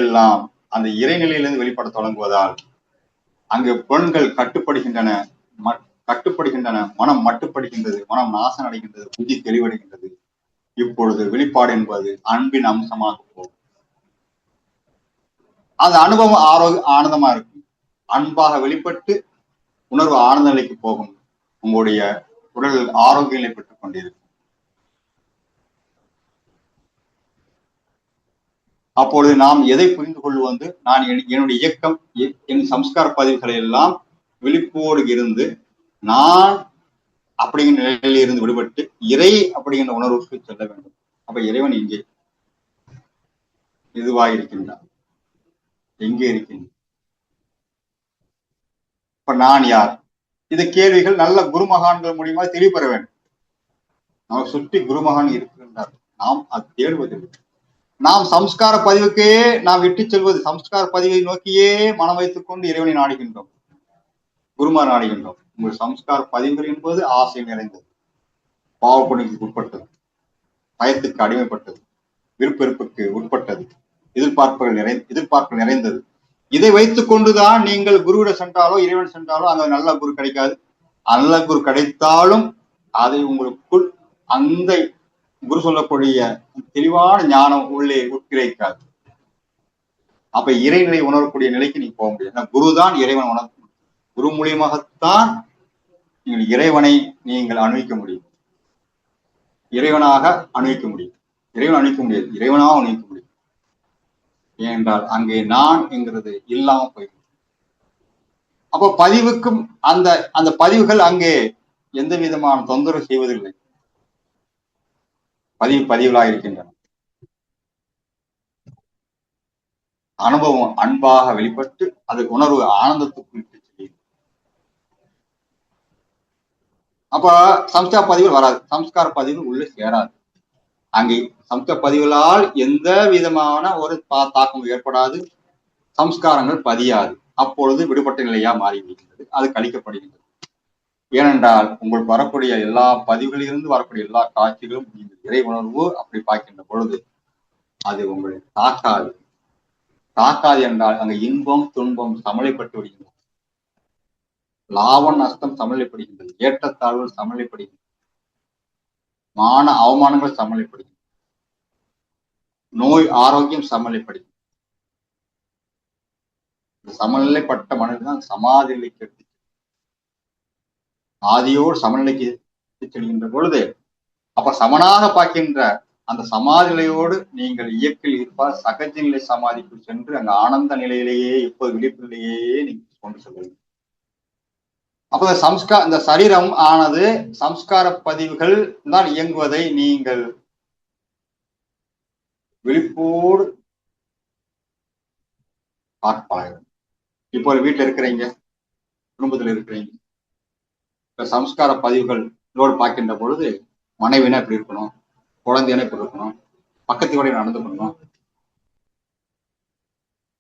எல்லாம் அந்த இறைநிலையிலிருந்து வெளிப்பட தொடங்குவதால் அங்கு புலன்கள் கட்டுப்படுகின்றன, மனம் மட்டுப்படுகின்றது, மனம் நாசம் அடைகின்றது, புத்தி தெளிவடைகின்றது. இப்பொழுது வெளிப்பாடு என்பது அன்பின் அம்சமாக போகும். அந்த அனுபவம் ஆனந்தமா இருக்கும். அன்பாக வெளிப்பட்டு உணர்வு ஆனந்த நிலைக்கு போகும். உங்களுடைய உடல் ஆரோக்கிய நிலை பெற்றுக் கொண்டிருக்கும். அப்பொழுது நாம் எதை புரிந்து கொள்வது, நான் என்னுடைய இயக்கம், என் சம்ஸ்கார பதிவுகளை எல்லாம் விழிப்போடு இருந்து நான் அப்படிங்கிற நிலையில இருந்து விடுபட்டு இறை அப்படிங்கிற உணர்வுக்கு செல்ல வேண்டும். அப்ப இறைவன் இங்கே இதுவாக இருக்கின்றான், எங்கே இருக்கின்றான்? இப்ப நான் யார்? இந்த கேள்விகள் நல்ல குருமகான்கள் மூலியமா தெளிவுபெற வேண்டும். நமக்கு சுற்றி குருமகான் இருக்கின்றார், நாம் அது தேடுவதில்லை. நாம் சம்ஸ்கார பதிவுக்கே நாம் விட்டு செல்வது, சம்ஸ்கார பதிவை நோக்கியே மனம் வைத்துக் கொண்டு இறைவனை நாடுகின்றோம், குருமார் நாடுகின்றோம். உங்கள் சம்ஸ்கார பதிவுகள் என்பது ஆசை நிறைந்தது, பாவப்பணிக்கு உட்பட்டது, பயத்துக்கு அடிமைப்பட்டது, விருப்பெருப்புக்கு உட்பட்டது, எதிர்பார்ப்பு நிறைந்தது. இதை வைத்துக் கொண்டுதான் நீங்கள் குருவிட சென்றாலோ இறைவன் சென்றாலோ அங்க நல்ல குரு கிடைக்காது. நல்ல குரு கிடைத்தாலும் அதை உங்களுக்குள் அந்த குரு சொல்லக்கூடிய தெளிவான ஞானம் உள்ளே உட்கிரைக்காது. அப்ப இறைநிலை உணரக்கூடிய நிலைக்கு நீங்க போக முடியாது. குருதான் இறைவன் உணர்த்த, குரு மூலியமாகத்தான் நீங்கள் இறைவனை நீங்கள் அணுவிக்க முடியும், இறைவனாக அணுவிக்க முடியும். இறைவன் அணுவிக்க முடியாது, இறைவனாக அணுவிக்க முடியும். ஏனென்றால் அங்கே நான் என்கிறது இல்லாம போயிடும். அப்போ பதிவுக்கும் அந்த பதிவுகள் அங்கே எந்த விதமான தொந்தரவு செய்வதில்லை, பதிவுகளாக இருக்கின்றன. அனுபவம் அன்பாக வெளிப்பட்டு அது உணர்வு ஆனந்தத்துக்கு இட்டு செல்லும். அப்ப சம்ஸ்கார பதிவுகள் வராது, சம்ஸ்கார பதிவுகள் உள்ளே சேராது. அங்கே சம்ஸ்கார பதிவுகளால் எந்த விதமான ஒரு தாக்கம் ஏற்படாது, சம்ஸ்காரங்கள் பதியாது. அப்பொழுது விடுபட்ட நிலையா மாறிவிடுகின்றது, அது கழிக்கப்படுகின்றது. ஏனென்றால் உங்களுக்கு வரக்கூடிய எல்லா பதிவுகளிலிருந்து வரக்கூடிய எல்லா காட்சிகளும் நீங்கள் இறை உணர்வு அப்படி பார்க்கின்ற பொழுது அது உங்களை தாக்காது. தாக்காது என்றால் அங்கு இன்பம் துன்பம் சமநிலைப்பட்டு விடுகின்றது, லாபம் நஷ்டம் சமநிலைப்படுகின்றது, ஏற்றத்தாழ்வுகள் சமநிலைப்படுகின்றது, மான அவமானங்கள் சமநிலைப்படுகின்றன, நோய் ஆரோக்கியம் சமநிலைப்படுகின்றது. சமநிலைப்பட்ட மனிதன் சமாதி நிலைக்கு எடுத்து ஆதியோடு சமநிலைக்கு செல்கின்ற பொழுது அப்ப சமனாக பார்க்கின்ற அந்த சமாதி நிலையோடு நீங்கள் இயற்கையில் இருப்பார் சகஜ நிலை சமாதிக்குள் சென்று அங்க ஆனந்த நிலையிலேயே இப்போது விழிப்பு நிலையே நீங்க கொண்டு செல்வீங்க. அப்ப இந்த சரீரம் ஆனது சம்ஸ்கார பதிவுகள் தான் இயங்குவதை நீங்கள் விழிப்போடு பார்ப்பார்கள். இப்போ வீட்டுல இருக்கிறீங்க, குடும்பத்துல இருக்கிறீங்க, சம்ஸ்கார பதிவுகளோடு பார்க்கின்ற பொழுது மனைவினா இப்படி இருக்கணும், குழந்தையான இப்படி இருக்கணும், பக்கத்தோட நடந்து கொள்ளணும்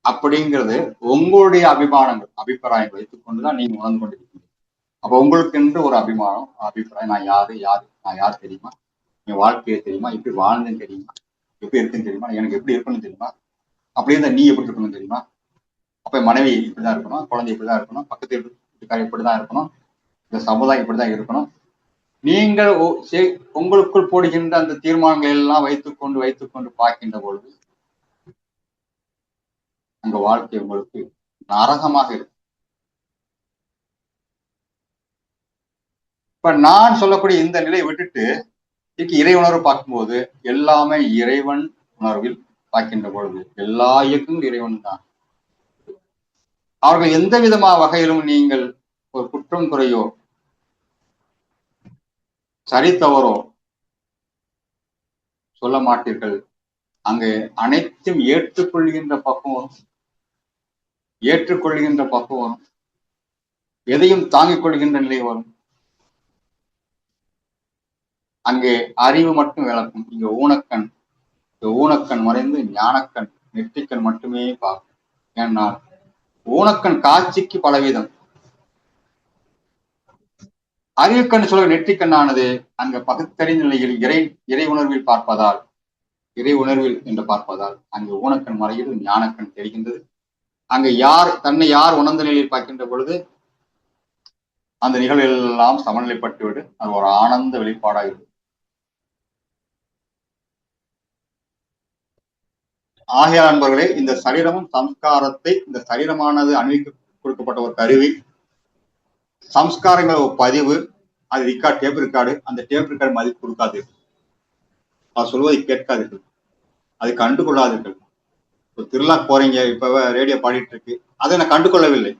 அப்படிங்கிறது உங்களுடைய அபிப்பிராயங்கள் வைத்துக் கொண்டுதான் நீங்க உணர்ந்து கொண்டிருக்கீங்க. அப்ப உங்களுக்கு என்று ஒரு அபிப்பிராயம், நான் யாரு தெரியுமா, என் வாழ்க்கையை தெரியுமா, எப்படி வாழ்ந்தேன்னு தெரியுமா, எப்படி இருக்குன்னு தெரியுமா, எனக்கு எப்படி இருக்கணும்னு தெரியுமா, அப்படியே இருந்தா நீ எப்படி இருக்கணும் தெரியுமா, அப்ப மனைவி இப்படிதான் இருக்கணும், குழந்தை இப்படிதான் இருக்கணும், பக்கத்து வீட்டுக்காரர் இப்படிதான் இருக்கணும், இந்த சமுதாயம் இப்படிதான் இருக்கணும். நீங்கள் உங்களுக்குள் போடுகின்ற அந்த தீர்மானங்களை எல்லாம் வைத்துக் கொண்டு பார்க்கின்ற பொழுது உங்க வாழ்க்கை உங்களுக்கு நரகமாக இருக்கு. இப்ப நான் சொல்லக்கூடிய இந்த நிலையை விட்டுட்டு இதுக்கு இறை உணர்வு பார்க்கும்போது எல்லாமே இறைவன் உணர்வில் பார்க்கின்ற பொழுது எல்லா இயக்கங்களும் இறைவன் தான். அவர்கள் எந்த விதமான வகையிலும் நீங்கள் ஒரு குற்றம் குறையோ சரி தவறோ சொல்ல மாட்டீர்கள். அங்கு அனைத்தும் ஏற்றுக்கொள்கின்ற பக்குவம், ஏற்றுக்கொள்கின்ற பக்குவம், எதையும் தாங்கிக் கொள்கின்ற நிலை வரும். அங்கே அறிவு மட்டும் விளக்கும். இங்க ஊனக்கண் மறைந்து ஞானக்கண் நெற்றிக்கண் மட்டுமே பார்க்கும். ஏன்னா ஊனக்கண் காட்சிக்கு பலவீதம், அறிவுக்கண் சொல்ல நெற்றிக்கண்ணானது அங்க பகுத்தறிந்த நிலையில் இறை உணர்வில் பார்ப்பதால், இறை உணர்வில் என்று பார்ப்பதால் அங்கு ஊனக்கண் மறைகிறது, ஞானக்கண் தெரிகின்றது. அங்கு தன்னை யார் உணர்ந்த நிலையில் பார்க்கின்ற பொழுது அந்த நிகழ்வெல்லாம் சமநிலைப்பட்டுவிடு. அது ஒரு ஆனந்த வெளிப்பாடாகிறது. ஆகிய நண்பர்களே, இந்த சரீரமும் சம்ஸ்காரத்தை, இந்த சரீரமானது அணிவிக்க கொடுக்கப்பட்ட ஒரு கருவி, சம்ஸ்காரங்கள் ஒரு பதிவு, அது டேப் ரெக்கார்டு. அந்த டேப் ரெக்கார்டு மதிப்பு கொடுக்காதீர்கள், அவர் சொல்வதை கேட்காதீர்கள், அதை கண்டுகொள்ளாதீர்கள். திருவிழா போறீங்க, இப்ப ரேடியோ பாடிட்டு இருக்கு, அதை நான் கண்டுகொள்ளவில்லை.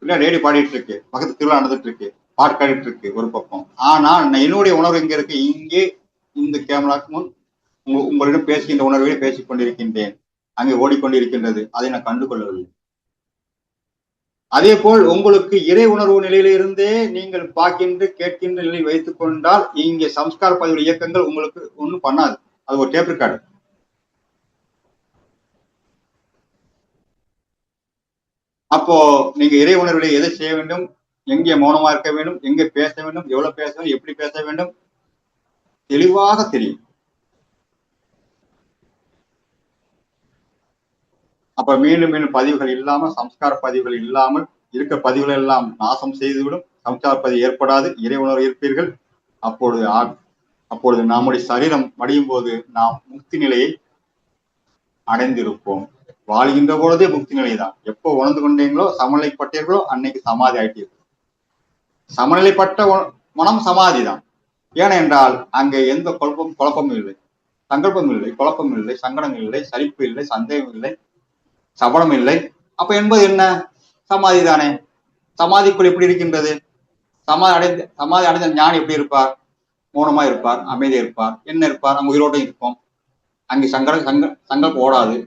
இல்ல ரேடியோ பாடிட்டு இருக்கு, பக்கத்து திருவிழா நடந்துட்டு இருக்கு, பாட்டு காடிட்டு இருக்கு ஒரு பக்கம். ஆனா என்னுடைய உணர்வு எங்க இருக்கு? இங்கே இந்த கேமராக்கு முன் உங்களிடம் பேசுகின்ற உணர்வை பேசிக் கொண்டிருக்கின்றேன், அங்கே ஓடிக்கொண்டிருக்கின்றது, அதை நான் கண்டுகொள்ளவில்லை. அதே போல் உங்களுக்கு இறை உணர்வு நிலையிலிருந்தே நீங்கள் பார்க்கின்ற கேட்கின்ற நிலையில் வைத்துக் கொண்டால் இங்கே சம்ஸ்கார பதிவு இயக்கங்கள் உங்களுக்கு ஒன்றும் பண்ணாது. அது ஒரு டேப் ரெக்கார்டு. அப்போ நீங்க இறை உணர்விலே எதை செய்ய வேண்டும், எங்கே மௌனமா இருக்க வேண்டும், எங்கே பேச வேண்டும், எவ்வளவு பேச வேண்டும், எப்படி பேச வேண்டும், தெளிவாக தெரியும். அப்ப மீண்டும் மீண்டும் பதிவுகள் இல்லாமல், சம்ஸ்கார பதிவுகள் இல்லாமல் இருக்க பதிவுகள் எல்லாம் நாசம் செய்துவிடும். சம்ஸ்கார பதிவு ஏற்படாது, இறை உணர்வு இருப்பீர்கள். அப்பொழுது நம்முடைய சரீரம் மடியும் போது நாம் முக்தி நிலையை அடைந்திருப்போம். வாழ்கின்ற பொழுதே முக்தி நிலைதான். எப்போ உணர்ந்து கொண்டீங்களோ, சமநிலைப்பட்டீர்களோ, அன்னைக்கு சமாதி ஆயிட்டீர்கள். சமநிலைப்பட்ட மனம் சமாதி தான். ஏனென்றால் அங்கே எந்த குழப்பமும் இல்லை, சங்கல்பம் இல்லை, குழப்பம் இல்லை, சங்கடம் இல்லை, சலிப்பு இல்லை, சந்தேகம் இல்லை, சபலம் இல்லை. அப்ப என்பது என்ன? சமாதி தானே. சமாதிக்குள் எப்படி இருக்கின்றது? சமாதி அடைந்த ஞானி எப்படி இருப்பார்? மௌனமா இருப்பார், அமைதியா இருப்பார். என்ன இருப்பார்? அங்க உயிரோடு இருப்போம். அங்கே சங்கல்பம் ஓடாது,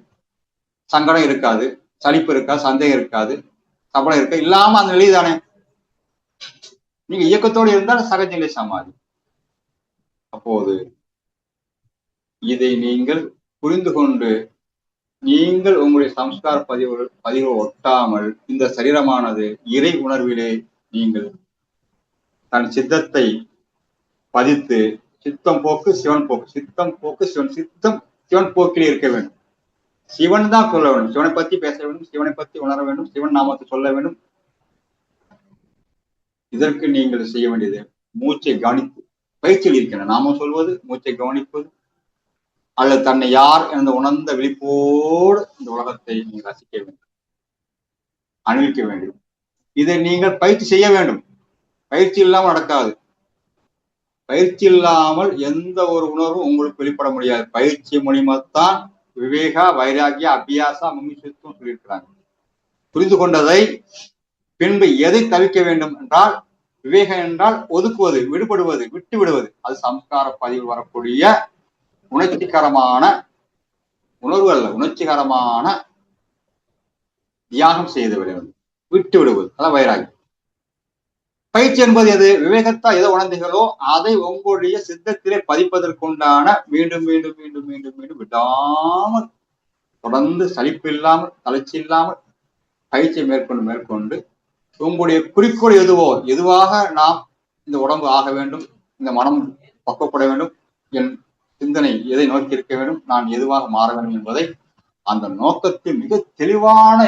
சங்கடம் இருக்காது, சலிப்பு இருக்காது, சந்தேகம் இருக்காது, சபலம் இருக்க இல்லாம அந்த நிலை தானே. நீங்க இயக்கத்தோடு இருந்தால் சகஜ நிலை சமாதி. அப்போது இதை நீங்கள் புரிந்து கொண்டு நீங்கள் உங்களுடைய சம்ஸ்கார பதிவு ஒட்டாமல் இந்த சரீரமானது இறை உணர்விலே நீங்கள் தன் சித்தத்தை பதித்து, சித்தம் போக்கு சிவன் போக்கு, சித்தம் போக்கு சிவன், சிவன் போக்கிலே இருக்க வேண்டும். சிவன் தான் சொல்ல வேண்டும், சிவனை பத்தி பேச வேண்டும், சிவனை பத்தி உணர வேண்டும், சிவன் நாமத்தை சொல்ல வேண்டும். இதற்கு நீங்கள் செய்ய வேண்டியது மூச்சை கவனித்து பயிற்சியில் இருக்கின்ற நாமம் சொல்வது, மூச்சை கவனிப்பது, அல்லது தன்னை யார் என்ற உணர்ந்த விழிப்போடு இந்த உலகத்தை நீங்கள் ரசிக்க வேண்டும், அணிவிக்க வேண்டும். இதை நீங்கள் பயிற்சி செய்ய வேண்டும். பயிற்சி இல்லாமல் நடக்காது. பயிற்சி இல்லாமல் எந்த ஒரு உணர்வும் உங்களுக்கு வெளிப்பட முடியாது. பயிற்சி மூலியமாத்தான் விவேகா, வைராகிய, அபியாசா, முமிசுத்தம் சொல்லியிருக்கிறாங்க. புரிந்து கொண்டதை பின்பு எதை தவிர்க்க வேண்டும் என்றால், விவேகம் என்றால் ஒதுக்குவது, விடுபடுவது, விட்டு விடுவது. அது சம்ஸ்கார பதிவு வரக்கூடிய உணர்ச்சிகரமான உணர்வு அல்ல, உணர்ச்சிகரமான தியாகம் செய்து விடுவது, விட்டு விடுவது. அதான் வைராகியம். பயிற்சி என்பது எது? விவேகத்தால் எதை உணர்ந்தீர்களோ அதை உங்களுடைய சித்தத்திலே பதிப்பதற்குண்டான மீண்டும் மீண்டும் மீண்டும் மீண்டும் மீண்டும் விடாமல் தொடர்ந்து சலிப்பு இல்லாமல், தளர்ச்சி இல்லாமல் பயிற்சியை மேற்கொண்டு உங்களுடைய குறிக்கோள் எதுவாக நாம் இந்த உடம்பு ஆக வேண்டும், இந்த மனம் பக்குவப்பட வேண்டும், என் சிந்தனை எதை நோக்கி இருக்க வேண்டும், நான் எதுவாக மாற வேண்டும் என்பதை அந்த நோக்கத்தில் மிக தெளிவான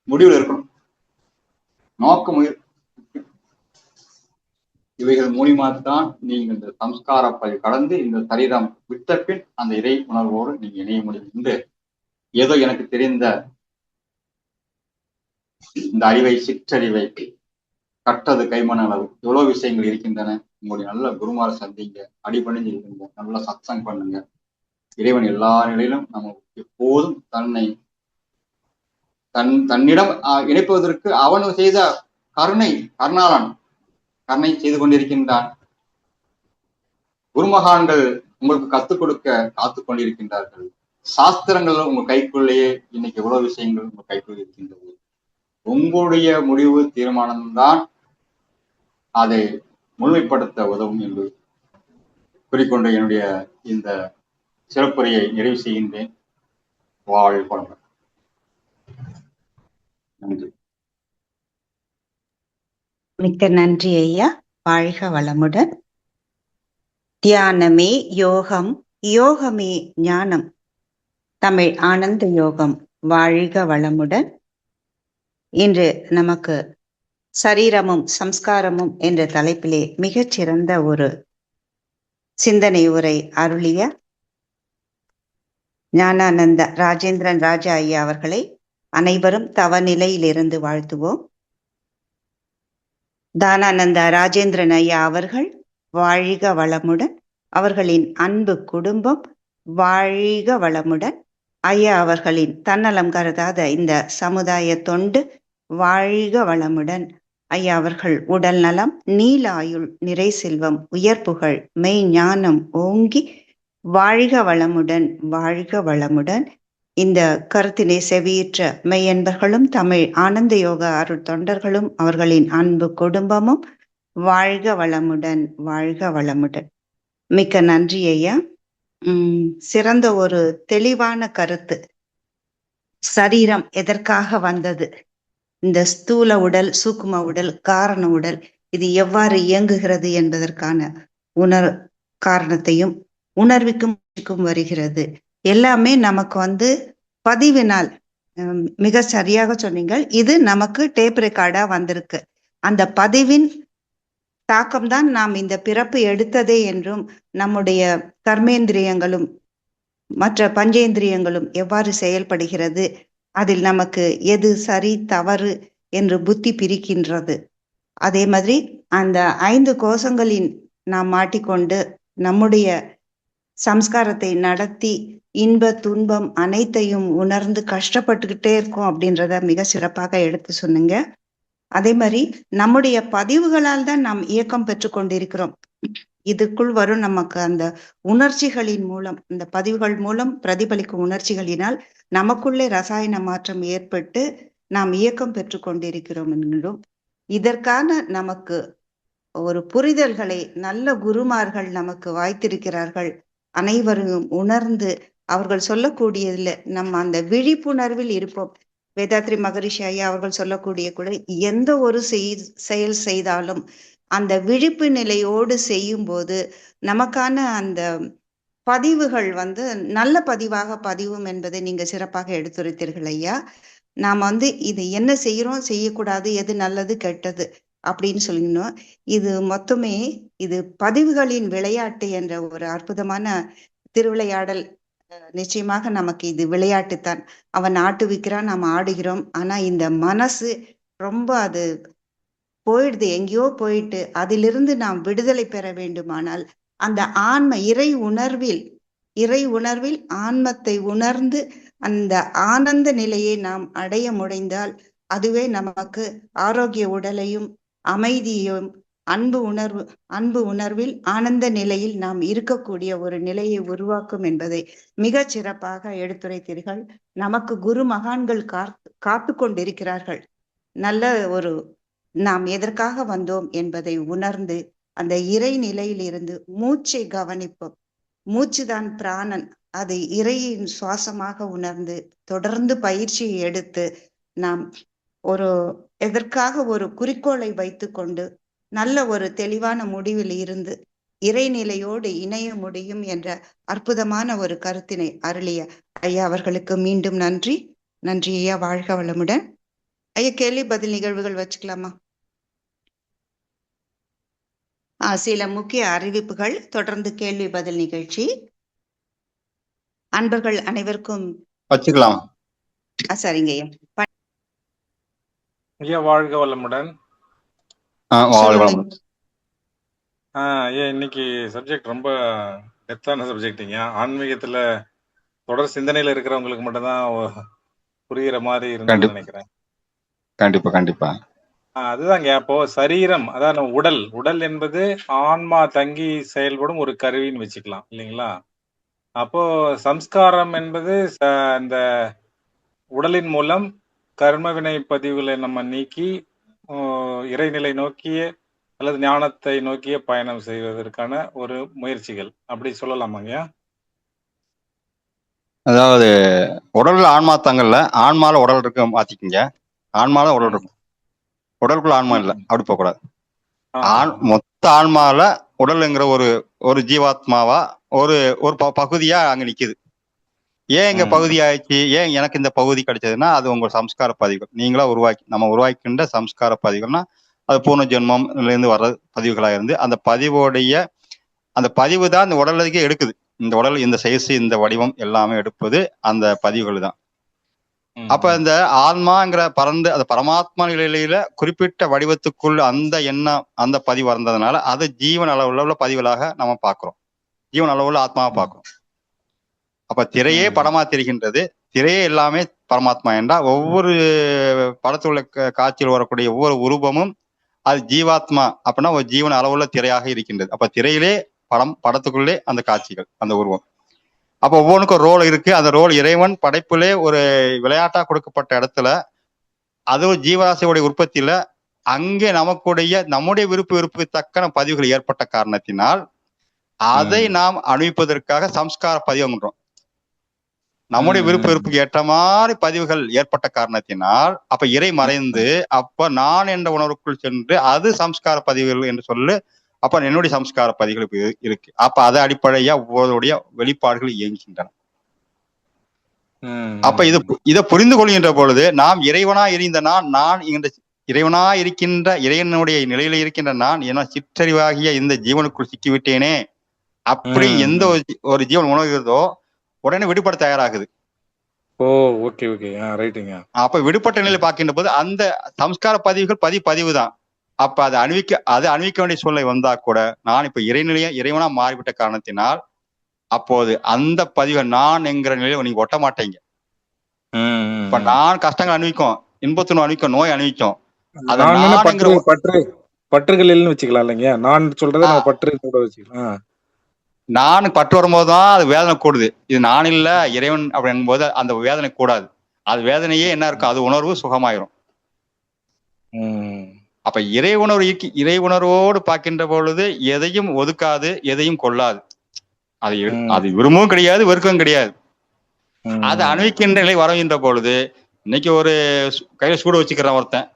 முடிவில் இருக்கணும். நோக்கம் இவைகள் மூலியமாத்தான் நீங்கள் இந்த சம்ஸ்கார பதிவு கடந்து இந்த சரீரம் விட்ட பின் அந்த இறை உணர்வோடு நீங்க இணைய முடியும் என்று ஏதோ எனக்கு தெரிந்த இந்த அறிவை, சிற்றறிவை, கற்றது கைமண அளவு எவ்வளவு விஷயங்கள் இருக்கின்றன. உங்களுடைய நல்ல குருமாரை சந்திங்க, அடிபணிஞ்சு இருங்க, நல்ல சத்சங் பண்ணுங்க. இறைவன் எல்லா நிலையிலும் நம்ம எப்போதும் தன்னிடம் இணைப்பதற்கு அவன் செய்த கருணை செய்து கொண்டிருக்கின்றான். குருமகான்கள் உங்களுக்கு கத்துக் கொடுக்க காத்து கொண்டிருக்கின்றார்கள். சாஸ்திரங்கள் உங்க கைக்குள்ளேயே இன்னைக்கு எவ்வளவு விஷயங்கள் உங்க கைக்குள்ள இருக்கின்றது. உங்களுடைய முடிவு தீர்மானம்தான் அதை முழுமைப்படுத்த உதவும் என்று கூறிக்கொண்டு என்னுடைய இந்த சிறப்புரையை நிறைவு செய்கின்றேன். வாழ்க வளமுடன். நன்றி. மிக்க நன்றி ஐயா. வாழ்க வளமுடன். தியானமே யோகம், யோகமே ஞானம். தமிழ் ஆனந்த யோகம். வாழ்க வளமுடன். இன்று நமக்கு சரீரமும் சம்ஸ்காரமும் என்ற தலைப்பிலே மிகச்சிறந்த ஒரு சிந்தனை உரை அருளிய ஞானானந்த ராஜேந்திரன் ராஜா ஐயா அவர்களை அனைவரும் தவநிலையிலிருந்து வாழ்த்துவோம். தானானந்த ராஜேந்திரன் ஐயா அவர்கள் வாழ்க வளமுடன். அவர்களின் அன்பு குடும்பம் வாழ்க வளமுடன். ஐயா அவர்களின் தன்னலம் கருதாத இந்த சமுதாய தொண்டு வாழ்க வளமுடன். ஐயா அவர்கள் உடல் நலம், நீல ஆயுள், நிறை செல்வம், உயர்ப்புகள், மெய் ஞானம் ஓங்கி வாழ்க வளமுடன், வாழ்க வளமுடன். இந்த கருத்தினை செவியுற்ற மெய்யன்பர்களும் தமிழ் ஆனந்த யோக அருள் தொண்டர்களும் அவர்களின் அன்பு குடும்பமும் வாழ்க வளமுடன், வாழ்க வளமுடன். மிக்க நன்றி ஐயா. சிறந்த ஒரு தெளிவான கருத்து. சரீரம் எதற்காக வந்தது, இந்த ஸ்தூல உடல், சூக்கும உடல், காரண உடல், இது எவ்வாறு இயங்குகிறது என்பதற்கான காரணத்தையும் உணர்விக்கும் வருகிறது. எல்லாமே நமக்கு பதிவினால், மிக சரியாக சொன்னீங்கள், இது நமக்கு டேப் ரெக்கார்டா வந்திருக்கு. அந்த பதிவின் தாக்கம்தான் நாம் இந்த பிறப்பு எடுத்ததே என்றும், நம்முடைய கர்மேந்திரியங்களும் மற்ற பஞ்சேந்திரியங்களும் எவ்வாறு செயல்படுகிறது, அதில் நமக்கு எது சரி தவறு என்று புத்தி பிரிக்கின்றது. அதே மாதிரி அந்த 5 கோஷங்களின் நாம் மாட்டிக்கொண்டு நம்முடைய சம்ஸ்காரத்தை நடத்தி இன்ப துன்பம் அனைத்தையும் உணர்ந்து கஷ்டப்பட்டுக்கிட்டே இருக்கோம் அப்படின்றத மிக சிறப்பாக எடுத்து சொன்னீங்க. அதே மாதிரி நம்முடைய பதிவுகளால் தான் நாம் இயக்கம் பெற்று கொண்டிருக்கிறோம். இதுக்குள் வரும் நமக்கு அந்த உணர்ச்சிகளின் மூலம், இந்த பதிவுகள் மூலம் பிரதிபலிக்கும் உணர்ச்சிகளினால் நமக்குள்ளே ரசாயன மாற்றம் ஏற்பட்டு நாம் இயக்கம் பெற்று கொண்டிருக்கிறோம் என்றும், இதற்கான நமக்கு ஒரு புரிதல்களை நல்ல குருமார்கள் நமக்கு வாய்த்திருக்கிறார்கள். அனைவரும் உணர்ந்து அவர்கள் சொல்லக்கூடியதுல நம்ம அந்த விழிப்புணர்வில் இருப்போம். வேதாத்ரி மகரிஷி ஐயா அவர்கள் சொல்லக்கூடிய கூட, எந்த ஒரு செயல் செய்தாலும் அந்த விழிப்பு நிலையோடு செய்யும் போது நமக்கான அந்த பதிவுகள் நல்ல பதிவாக பதிவும் என்பதை நீங்க சிறப்பாக எடுத்துரைத்தீர்கள் ஐயா. நாம் இது என்ன செய்யறோம், செய்யக்கூடாது, எது நல்லது கெட்டது அப்படின்னு சொல்லணும். இது மொத்தமே இது பதிவுகளின் விளையாட்டு என்ற ஒரு அற்புதமான திருவிளையாடல். நிச்சயமாக நமக்கு இது விளையாட்டுத்தான். அவன் ஆட்டுவிக்கிறான், நாம் ஆடுகிறோம். ஆனா இந்த மனசு ரொம்ப அது போயிடுது, எங்கேயோ போயிட்டு அதிலிருந்து நாம் விடுதலை பெற வேண்டுமானால் அந்த ஆன்ம இறை உணர்வில் ஆன்மத்தை உணர்ந்து அந்த ஆனந்த நிலையை நாம் அடைய முடிந்தால் அதுவே நமக்கு ஆரோக்கிய உடலையும் அமைதியையும் அன்பு உணர்வில் ஆனந்த நிலையில் நாம் இருக்கக்கூடிய ஒரு நிலையை உருவாக்கும் என்பதை மிக சிறப்பாக எடுத்துரைத்தீர்கள். நமக்கு குரு மகான்கள் காத்து கொண்டிருக்கிறார்கள். நல்ல ஒரு நாம் எதற்காக வந்தோம் என்பதை உணர்ந்து அந்த இறை நிலையில் இருந்து மூச்சை கவனிப்போம். மூச்சுதான் பிராணன். அதை இறையின் சுவாசமாக உணர்ந்து தொடர்ந்து பயிற்சியை எடுத்து நாம் எதற்காக ஒரு குறிக்கோளை வைத்து கொண்டு நல்ல ஒரு தெளிவான முடிவில் இருந்து இறைநிலையோடு இணைய முடியும் என்ற அற்புதமான ஒரு கருத்தினை அருளிய ஐயா அவர்களுக்கு மீண்டும் நன்றி. நன்றி ஐயா. வாழ்க வளமுடன். ஐயா, கேள்வி பதில் நிகழ்வுகள் வச்சுக்கலாமா? சில முக்கிய அறிவிப்புகள், தொடர்ந்து கேள்வி பதில் நிகழ்ச்சி. அன்பர்கள் அனைவருக்கும் வச்சுக்கலாம். சரிங்க ஐயா. வாழ்க வளமுடன். ஏன் இன்னைக்கு சப்ஜெக்ட் ரொம்ப டெப்தான சப்ஜெக்ட்டுங்க. ஆன்மீகத்துல தொடர் சிந்தனையில இருக்கிறவங்களுக்கு மட்டும்தான் புரிகிற மாதிரி இருந்ததுன்னு கண்டிப்பா நினைக்கிறேன். கண்டிப்பா கண்டிப்பா அதுதாங்க. அப்போ சரீரம், அதான் நம்ம உடல் உடல் என்பது ஆன்மா தங்கி செயல்படும் ஒரு கருவின்னு வச்சுக்கலாம் இல்லைங்களா? அப்போ சம்ஸ்காரம் என்பது அந்த உடலின் மூலம் கர்மவினை பதிவுகளை நம்ம நீக்கி இறைநிலை நோக்கிய அல்லது ஞானத்தை நோக்கிய பயணம் செய்வதற்கான ஒரு முயற்சிகள், அப்படி சொல்லலாமாங்க? அதாவது உடல்ல ஆன்மா தங்கல்ல, ஆன்மால உடல் இருக்கு மாத்திக்கிங்க. ஆன்மால உடல் ம். இருக்கும், உடலுக்குள்ள ஆன்மா இல்ல. ம். அப்படி போக கூடாது. ஆ. மொத்த ஆன்மால உடல்ங்கிற ஒரு ஒரு ஜீவாத்மாவா ஒரு ஒரு பகுதியா அங்க நிக்குது. ஏன் இங்க ம். பகுதி ஆயிடுச்சு, ஏன் எனக்கு இந்த பகுதி கிடைச்சதுன்னா, அது உங்க சம்ஸ்கார பதிவுகள். நீங்களா நம்ம உருவாக்கின்ற சம்ஸ்கார பதிவுகள்னா அது பூர்ண ஜென்மம்ல இருந்து வர்ற பதிவுகளா இருந்து அந்த பதிவோடைய அந்த பதிவு தான் இந்த உடலுக்கே எடுக்குது. இந்த உடல் இந்த சைஸ் இந்த வடிவம் எல்லாமே எடுப்பது அந்த பதிவுகள் தான். அப்ப இந்த ஆன்மாங்கிற பறந்து அந்த பரமாத்மா நிலையில குறிப்பிட்ட வடிவத்துக்குள் அந்த எண்ணம் அந்த பதிவு வந்ததுனால அது ஜீவன் அளவுள்ள பதிவுகளாக நம்ம பார்க்கிறோம். ஜீவன் அளவுள்ள ஆத்மாவை பார்க்கிறோம். அப்ப திரையே படமா தெரிகின்றது. திரையே எல்லாமே பரமாத்மா என்றா ஒவ்வொரு படத்தில் உள்ள காட்சியில் வரக்கூடிய ஒவ்வொரு உருவமும் அது ஜீவாத்மா அப்படின்னா ஒரு ஜீவன் அளவுள்ள திரையாக இருக்கின்றது. அப்ப திரையிலே படத்துக்குள்ளே அந்த காட்சிகள், அந்த உருவம். அப்ப ஒவ்வொன்றுக்கும் ரோல் இருக்கு. அந்த ரோல் இறைவன் படைப்பிலே ஒரு விளையாட்டா கொடுக்கப்பட்ட இடத்துல அது ஒரு ஜீவராசியோடைய உற்பத்தியில அங்கே நம்முடைய விருப்பு வெறுப்புக்கு தக்கன பதிவுகள் ஏற்பட்ட காரணத்தினால் அதை நாம் அனுபவிப்பதற்காக சம்ஸ்கார பதிவுன்றோம். நம்முடைய விருப்ப வெறுப்புக்கு ஏற்ற மாதிரி பதிவுகள் ஏற்பட்ட காரணத்தினால் அப்ப இறை மறைந்து அப்ப நான் என்ற உணர்வுக்குள் சென்று அது சம்ஸ்கார பதிவுகள் என்று சொல்லு. அப்ப என்னுடைய சம்ஸ்கார பதிவுகள் இருக்கு. அப்ப அதை அடிப்படையா ஒவ்வொருடைய வெளிப்பாடுகள் இயங்குகின்றன. அப்ப இதை புரிந்து கொள்கின்ற பொழுது நாம் இறைவனா இருந்த நான் இறைவனா இருக்கின்ற இறைவனுடைய நிலையில இருக்கின்ற நான் ஏன்னா சிற்றறிவாகிய இந்த ஜீவனுக்குள் சிக்கிவிட்டேனே அப்படி எந்த ஒரு ஜீவன் உணர்கிறதோ உடனே விடுபட தயாராகுது. ஓகே ஓகே ரைட்டுங்க. அப்ப விடுபட்ட நிலையில பார்க்கின்ற போது அந்த சம்ஸ்கார பதிவுகள் பதிவு தான். அப்ப அதை அணிவிக்க வேண்டிய சூழ்நிலை வந்தா கூட நான் இப்ப இறைவனா மாறிவிட்ட காரணத்தினால் அப்போது அந்த பதிவுகள் நான் என்கிற நிலையில நீங்க ஒட்ட மாட்டீங்க. இப்ப நான் கஷ்டங்கள் அனுபவிக்கும், இன்பத்தின் அனுபவிக்கும், நோய் அனுபவிக்கும். பற்றுகளில் வச்சுக்கலாம் இல்லைங்க. நான் சொல்றதை நம்ம பற்று கூட வச்சுக்கலாம். நான் பற்று வரும்போதுதான் அது வேதனை கூடுது. இது நான் இல்ல இறைவன் அப்படிங்கும் போது அந்த வேதனை கூடாது. அது வேதனையே என்ன இருக்கும், அது உணர்வு சுகமாயிரும். அப்ப இறை உணர்வோடு பார்க்கின்ற பொழுது எதையும் ஒதுக்காது, எதையும் கொள்ளாது. அது விரும்பவும் கிடையாது, வெறுக்கவும் கிடையாது. அதை அனுபவிக்கின்ற நிலை வரவின்ற பொழுது இன்னைக்கு ஒரு கையில சூடு வச்சுக்கிறான் ஒருத்தன்,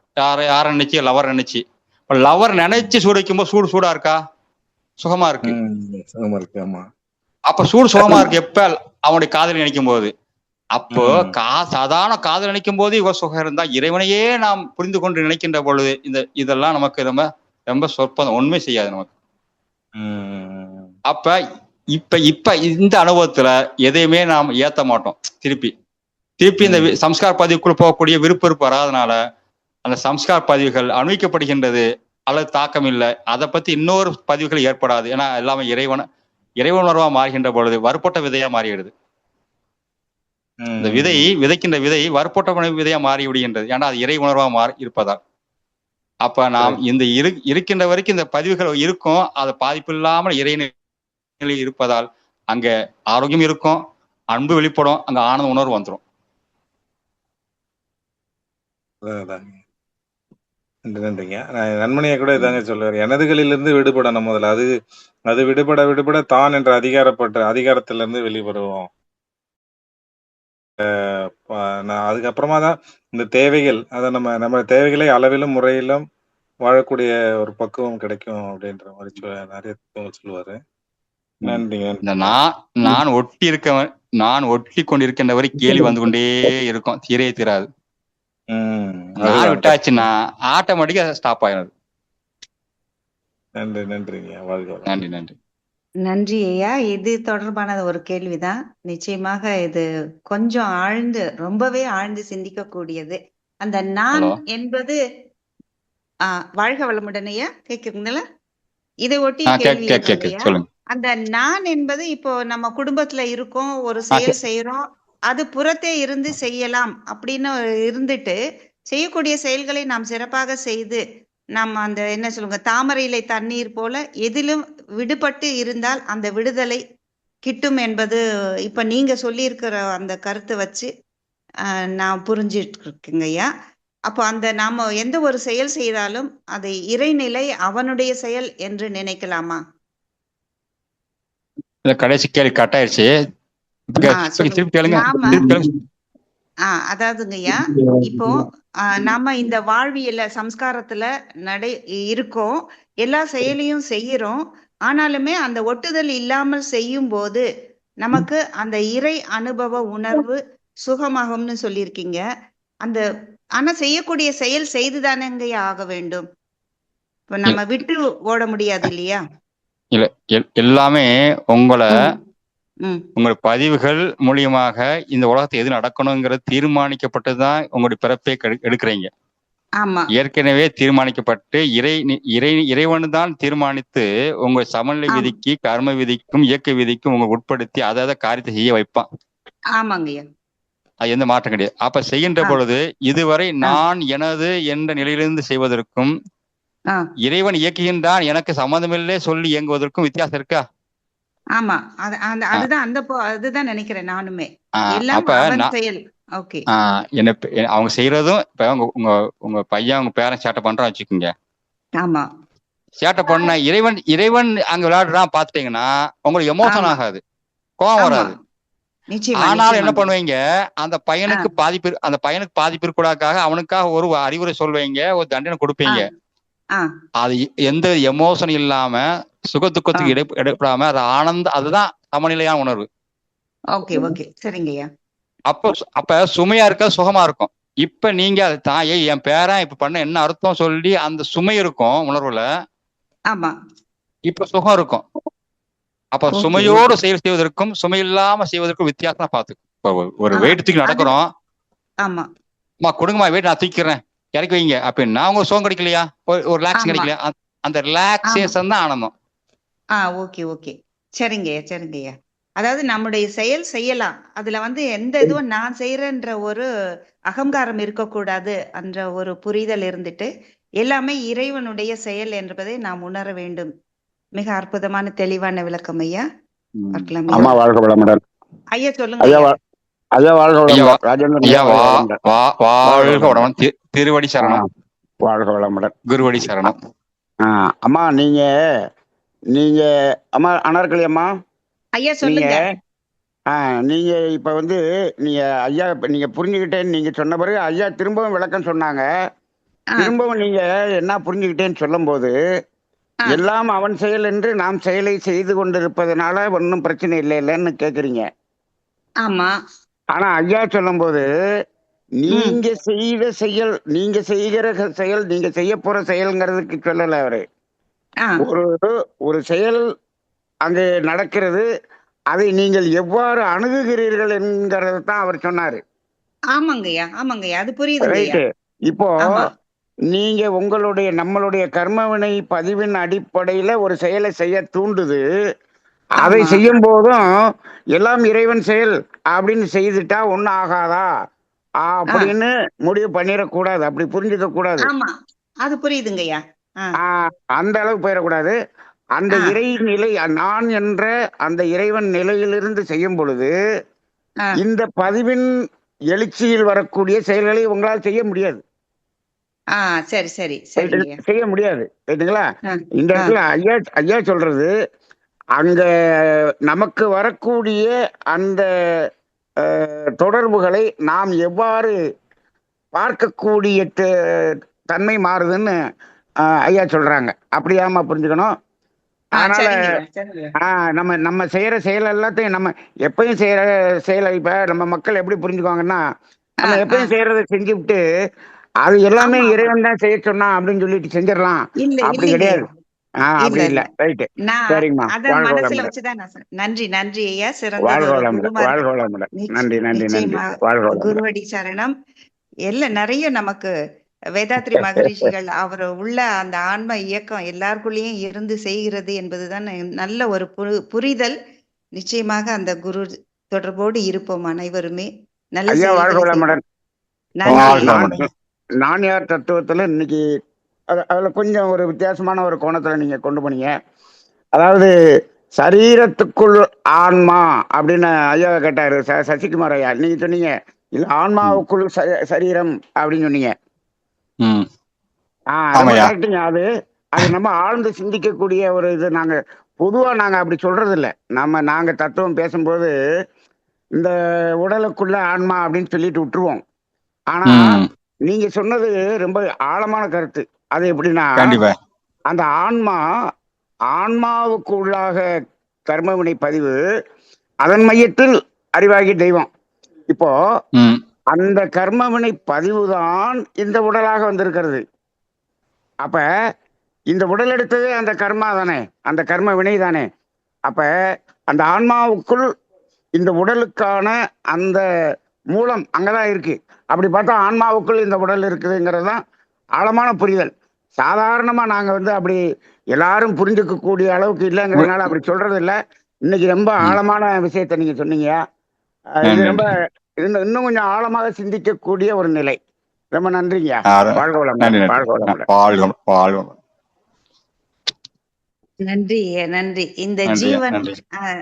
யார நினைச்சு லவர் நினைச்சு. லவர் நினைச்சு சூடு வைக்கும்போது சூடா இருக்கா, சுகமா இருக்கு. அப்ப சூடு சுகமா இருக்கு எப்ப அவனுடைய காதல் நினைக்கும் போது. அப்போ சாதாரண காதல் நினைக்கும் போது இவ சுகம் இருந்தா இறைவனையே நாம் புரிந்து கொண்டு நினைக்கின்ற பொழுது இதெல்லாம் நமக்கு ரொம்ப ரொம்ப சொற்பம், உண்மை செய்யாது நமக்கு. அப்ப இப்ப இந்த அனுபவத்துல எதையுமே நாம் ஏத்த மாட்டோம். திருப்பி இந்த சம்ஸ்கார பதிவுக்குள் போகக்கூடிய விருப்பம் வராதனால அந்த சம்ஸ்கார பதிவுகள் அனுபவிக்கப்படுகின்றது அல்லது தாக்கம் இல்லை. அதை பத்தி இன்னொரு பதிவுகள் ஏற்படாது. ஏன்னா எல்லாமே இறைவனர்வா மாறுகின்ற பொழுது வற்பட்ட விதையா மாறிடுது. இந்த விதைக்கின்ற விதை வற்பட்ட விதையா மாறி விடுகின்றது. ஏன்னா அது இறை உணர்வா இருப்பதால். அப்ப நாம் இந்த இருக்கின்ற வரைக்கும் இந்த பதிவுகள் இருக்கும். அதை பாதிப்பு இல்லாமல் இறைநிலை இருப்பதால் அங்க ஆரோக்கியம் இருக்கும், அன்பு வெளிப்படும், அங்க ஆனந்த உணர்வு வந்துடும். நன்றிங்க. நன்மணியை கூட இதாங்க சொல்லுவார், எனதுகளிலிருந்து விடுபடணும் முதல்ல. அது விடுபட தான் என்ற அதிகாரத்திலிருந்து வெளிப்படுவோம். அதுக்கப்புறமா தான் இந்த தேவைகள், அதை நம்ம தேவைகளை அளவிலும் முறையிலும் வாழக்கூடிய ஒரு பக்குவம் கிடைக்கும் அப்படின்ற மாதிரி நிறைய சொல்லுவாரு. நன்றிங்க. நான் ஒட்டி கொண்டிருக்கின்றவரை கேள்வி வந்து கொண்டே இருக்கும், தீரே தீராது. நான் விட்டாச்சுன்னா ஆட்டோமேட்டிக்கா ஸ்டாப் ஆயிடுது. நன்றிங்க. நன்றி. நன்றி ஐயா. இது தொடர்பான ஒரு கேள்விதான். நிச்சயமாக இது கொஞ்சம் ரொம்பவே ஆழ்ந்து சிந்திக்கக்கூடியது. அந்த நான் என்பது வாழ்க வளமுடன் ஐயா, கேக்குதுங்களா? இதை ஒட்டிய கேள்வி கேக்கு இருக்குங்கய்யா. சொல்லுங்க. அந்த நான் என்பது இப்போ நம்ம குடும்பத்துல இருக்கோம், ஒரு செயல் செய்யறோம், அது புறத்தே இருந்து செய்யலாம் அப்படின்னு இருந்துட்டு செய்யக்கூடிய செயல்களை நாம் சிறப்பாக செய்து நாம் அந்த என்ன சொல்லுங்க தாமரையிலை தண்ணீர் போல எதிலும் விடுபட்டு இருந்தால் அந்த விடுதலை கிட்டும் என்பது இப்ப நீங்க சொல்லியிருக்கிற அந்த கருத்தை வச்சு நான் புரிஞ்சிட்டு இருக்கேங்கய்யா. அப்போ அந்த நாம எந்த ஒரு செயல் செய்தாலும் அதை இறைநிலை அவனுடைய செயல் என்று நினைக்கலாமா? கடைசி கேள்வி கட் ஆயிடுச்சு. திருப்பி கேளுங்க. அதாவதுங்கய்யா, இப்போ நாம இந்த வாழ்வியல சம்ஸ்காரத்துல இருக்கோம், எல்லா செயலையும் செய்யறோம். ஆனாலுமே அந்த ஒட்டுதல் இல்லாமல் செய்யும் போது நமக்கு அந்த இறை அனுபவ உணர்வு சுகமாகும்னு சொல்லியிருக்கீங்க. அந்த ஆனா செய்யக்கூடிய செயல் செய்துதானேங்கய்யா ஆக வேண்டும். இப்ப நம்ம விட்டு ஓட முடியாது இல்லையா? இல்ல, எல்லாமே உங்களுடைய பதிவுகள் மூலியமாக இந்த உலகத்தை எது நடக்கணுங்கிறது தீர்மானிக்கப்பட்டுதான் உங்களுடைய பிறப்பை எடுக்கிறீங்க. ஆமா, ஏற்கனவே தீர்மானிக்கப்பட்டு இறைவன் தான் தீர்மானித்து உங்க சமநிலை விதிக்கு, கர்ம விதிக்கும், இயக்க விதிக்கும் உங்க உட்படுத்தி அதை காரியத்தை செய்ய வைப்பான். ஆமாங்கய்யா, அது எந்த மாற்றம் கிடையாது. அப்ப செய்கின்ற பொழுது இதுவரை நான் எனது என்ற நிலையிலிருந்து செய்வதற்கும் இறைவன் இயக்குகின்றான் எனக்கு சம்மந்தமில்லை சொல்லி இயங்குவதற்கும் வித்தியாசம் இருக்கா? ஆமா, அதுதான் நினைக்கிறேன் நானுமே. அவங்க செய்யறதும் இப்ப உங்க பையன் உங்க பேரன் சேட்டை பண்றான் வச்சுக்கோங்க. ஆமா, சேட்டை பண்ண இறைவன் அங்க விளையாடுறான் பாத்துட்டீங்கன்னா உங்களுக்கு எமோஷன் ஆகாது, கோபம் வராது. ஆனாலும் என்ன பண்ணுவீங்க, அந்த பையனுக்கு பாதிப்பு இருக்கக்கூடாதுக்காக அவனுக்காக ஒரு அறிவுரை சொல்வீங்க, ஒரு தண்டனை கொடுப்பீங்க. அது எந்த எமோஷன் இல்லாம சுக துக்கத்துக்கு இடைப்படாம அது அதுதான் சமநிலையான உணர்வு. அப்ப சுமையா இருக்க சுகமா இருக்கும். இப்ப நீங்க அது தாயே என் பேரன் இப்ப பண்ண என்ன அர்த்தம் சொல்லி அந்த சுமை இருக்கும் உணர்வுல. இப்ப சுகம் இருக்கும். அப்ப சுமையோடு செயல் செய்வதற்கும் சுமை இல்லாம செய்வதற்கும் வித்தியாசம் பார்த்து ஒரு வெயிட் தூக்கி நடக்கிறோம். கொடுங்கம்மா வெயிட் நான் தூக்கிறேன் இறக்கி வைங்க அப்படின்னா அவங்க சுகம் கிடைக்கலையா, ஒரு ரிலாக்ஸ் கிடைக்கலையா? அந்த ரிலாக்ஸேஷன் தான் ஆனந்தம். சரிங்கய்யா. அதாவது நம்முடைய செயல் செய்யலாம், அதுல எந்த இதுவும் நான் செய்யறேன்ற ஒரு அகங்காரம் இருக்கக்கூடாது என்ற ஒரு புரிதல் இருந்துட்டு எல்லாமே இறைவனுடைய செயல் என்பதை நாம் உணர வேண்டும். மிக அற்புதமான தெளிவான விளக்கம் ஐயா. வாழ்க வளமுடன் ஐயா. சொல்லுங்க ஐயா. வாழ்க வளமுடன். திருவடி சரணம். வாழ்க வளமுடன். குருவடி சரணம். அம்மா நீங்க அம்மா அனார்களி அம்மா ஐயா சொல்லுங்க. நீங்க இப்ப நீங்க ஐயா நீங்க புரிஞ்சுக்கிட்டேன்னு நீங்க சொன்ன பிறகு ஐயா திரும்பவும் விளக்கம் சொன்னாங்க. திரும்பவும் நீங்க என்ன புரிஞ்சுக்கிட்டேன்னு சொல்லும் போது எல்லாம் அவன் செயல் என்று நாம் செயலை செய்து கொண்டிருப்பதனால ஒன்னும் பிரச்சனை இல்லைன்னு கேக்குறீங்க. ஆமா. ஆனா ஐயா சொல்லும் போது நீங்க செய்த செயல், நீங்க செய்கிற செயல், நீங்க செய்ய போற செயல்ங்கிறதுக்கு சொல்லல அவரு. ஒரு செயல் அங்கு நடக்கிறது, அதை நீங்கள் எவ்வாறு அணுகுகிறீர்கள் என்கிறது தான் அவர் சொன்னாரு. ஆமாங்கய்யா. அது புரியுது. இப்போ நீங்க நம்மளுடைய கர்மவினை பதிவின் அடிப்படையில ஒரு செயலை செய்ய தூண்டுது. அதை செய்யும் போதும் எல்லாம் இறைவன் செயல் அப்படின்னு செய்துட்டா ஒன்னும் ஆகாதா அப்படின்னு முடிவு பண்ணிடக்கூடாது, அப்படி புரிஞ்சுக்க கூடாது. அது புரியுதுங்கய்யா. அந்த அளவுக்கு போயிடக்கூடாது. அந்த இறை நிலை, நான் என்ற அந்த இறைவன் நிலையிலிருந்து செய்யும் பொழுது இந்த பதிவின் எழுச்சியில் வரக்கூடிய செயல்களை உங்களால் செய்ய முடியாது. செய்ய முடியாது. ரைட்டுங்களா? இந்த இடத்துல ஐயா சொல்றது அங்க நமக்கு வரக்கூடிய அந்த தொடர்புகளை நாம் எவ்வாறு பார்க்கக்கூடிய தன்மை மாறுதுன்னு ஐயா சொல்றாங்க. அப்படியாமா புரிஞ்சுக்கணும். அதனால நம்ம செய்யற செயல் எல்லாத்தையும் நம்ம எப்பயும் செய்யற செயலை இப்ப நம்ம மக்கள் எப்படி புரிஞ்சுக்குவாங்கன்னா, நம்ம எப்பயும் செய்யறதை செஞ்சுவிட்டு அது எல்லாமே இறைவன் தான் செய்ய சொன்னா அப்படின்னு சொல்லிட்டு செஞ்சிடலாம். அப்படி கிடையாது. அப்படி இல்ல. ரைட்டு. சரிங்கம்மா. நன்றி ஐயா. வாழ்க வளமுடன். வாழ்க வளமுடன். நன்றி. குருவடி சரணம். நிறைய நமக்கு வேதாத்ரி மகரிஷிகள் அவர் உள்ள அந்த ஆன்ம இயக்கம் எல்லாருக்குள்ளேயும் இருந்து செய்கிறது என்பதுதான் நல்ல ஒரு புரிதல். நிச்சயமாக அந்த குரு தொடர்போடு இருப்போம் அனைவருமே. நல்ல ஐயா வாழ்க செயல்களை வளமுடன். செய்வோம். வாழ்க நன்றி. வளமுடன். நான் யார் தத்துவத்துல இன்னைக்கு அதுல கொஞ்சம் ஒரு வித்தியாசமான ஒரு கோணத்துல நீங்க கொண்டு போனீங்க. அதாவது சரீரத்துக்குள் ஆன்மா அப்படின்னு ஐயா கேட்டாரு சசிகுமார் ஐயா. நீங்க சொன்னீங்க இல்ல ஆன்மாவுக்குள் சரீரம் அப்படின்னு சொன்னீங்க. ம். ரொம்ப ஆமாய்யா. கரெக்டுங்க. அது நம்ம ஆழ்ந்து சிந்திக்கக்கூடிய ஒரு இது. நாங்க பொதுவா நாங்க அப்படி சொல்றது இல்ல. நாங்க தத்துவம் பேசும்போது இந்த உடலுக்குள்ள ஆன்மா அப்படின்னு சொல்லிட்டு விட்டுருவோம். ஆனா ம். நீங்க சொன்னது ரொம்ப ஆழமான கருத்து. அது எப்படின்னா, கண்டிப்பா. அந்த ஆன்மாவுக்கு உள்ளாக கர்மவினை பதிவு, அதன் மையத்தில் அறிவாகி தெய்வம். இப்போ ம். அந்த கர்மவினை பதிவுதான் இந்த உடலாக வந்திருக்கிறது. அப்ப இந்த உடல் எடுத்ததே அந்த கர்மா தானே, அந்த கர்ம வினை தானே. அப்ப அந்த ஆன்மாவுக்குள் இந்த உடலுக்கான அந்த மூலம் அங்கதான் இருக்கு. அப்படி பார்த்தா ஆன்மாவுக்குள் இந்த உடல் இருக்குதுங்கிறது தான் ஆழமான புரிதல். சாதாரணமா நாங்க அப்படி எல்லாரும் புரிஞ்சுக்க கூடிய அளவுக்கு இல்லைங்கிறதுனால அப்படி சொல்றது இல்லை. இன்னைக்கு ரொம்ப ஆழமான விஷயத்த நீங்க சொன்னீங்க. இது ரொம்ப இன்னும் கொஞ்சம் ஆழமாக சிந்திக்கக்கூடிய ஒரு நிலை. ரொம்ப நன்றிங்க. வாழ்க வளமுடன். வாழ்க வளமுடன். நன்றி நன்றி.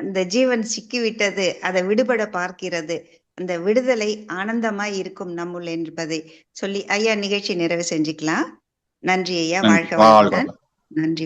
இந்த ஜீவன் சிக்கிவிட்டது, அதை விடுபட பார்க்கிறது. அந்த விடுதலை ஆனந்தமாய் இருக்கும் நம்முள் என்பதை சொல்லி ஐயா நிகழ்ச்சி நிறைவு செஞ்சுக்கலாம். நன்றி ஐயா. வாழ்க வளமுடன். நன்றி.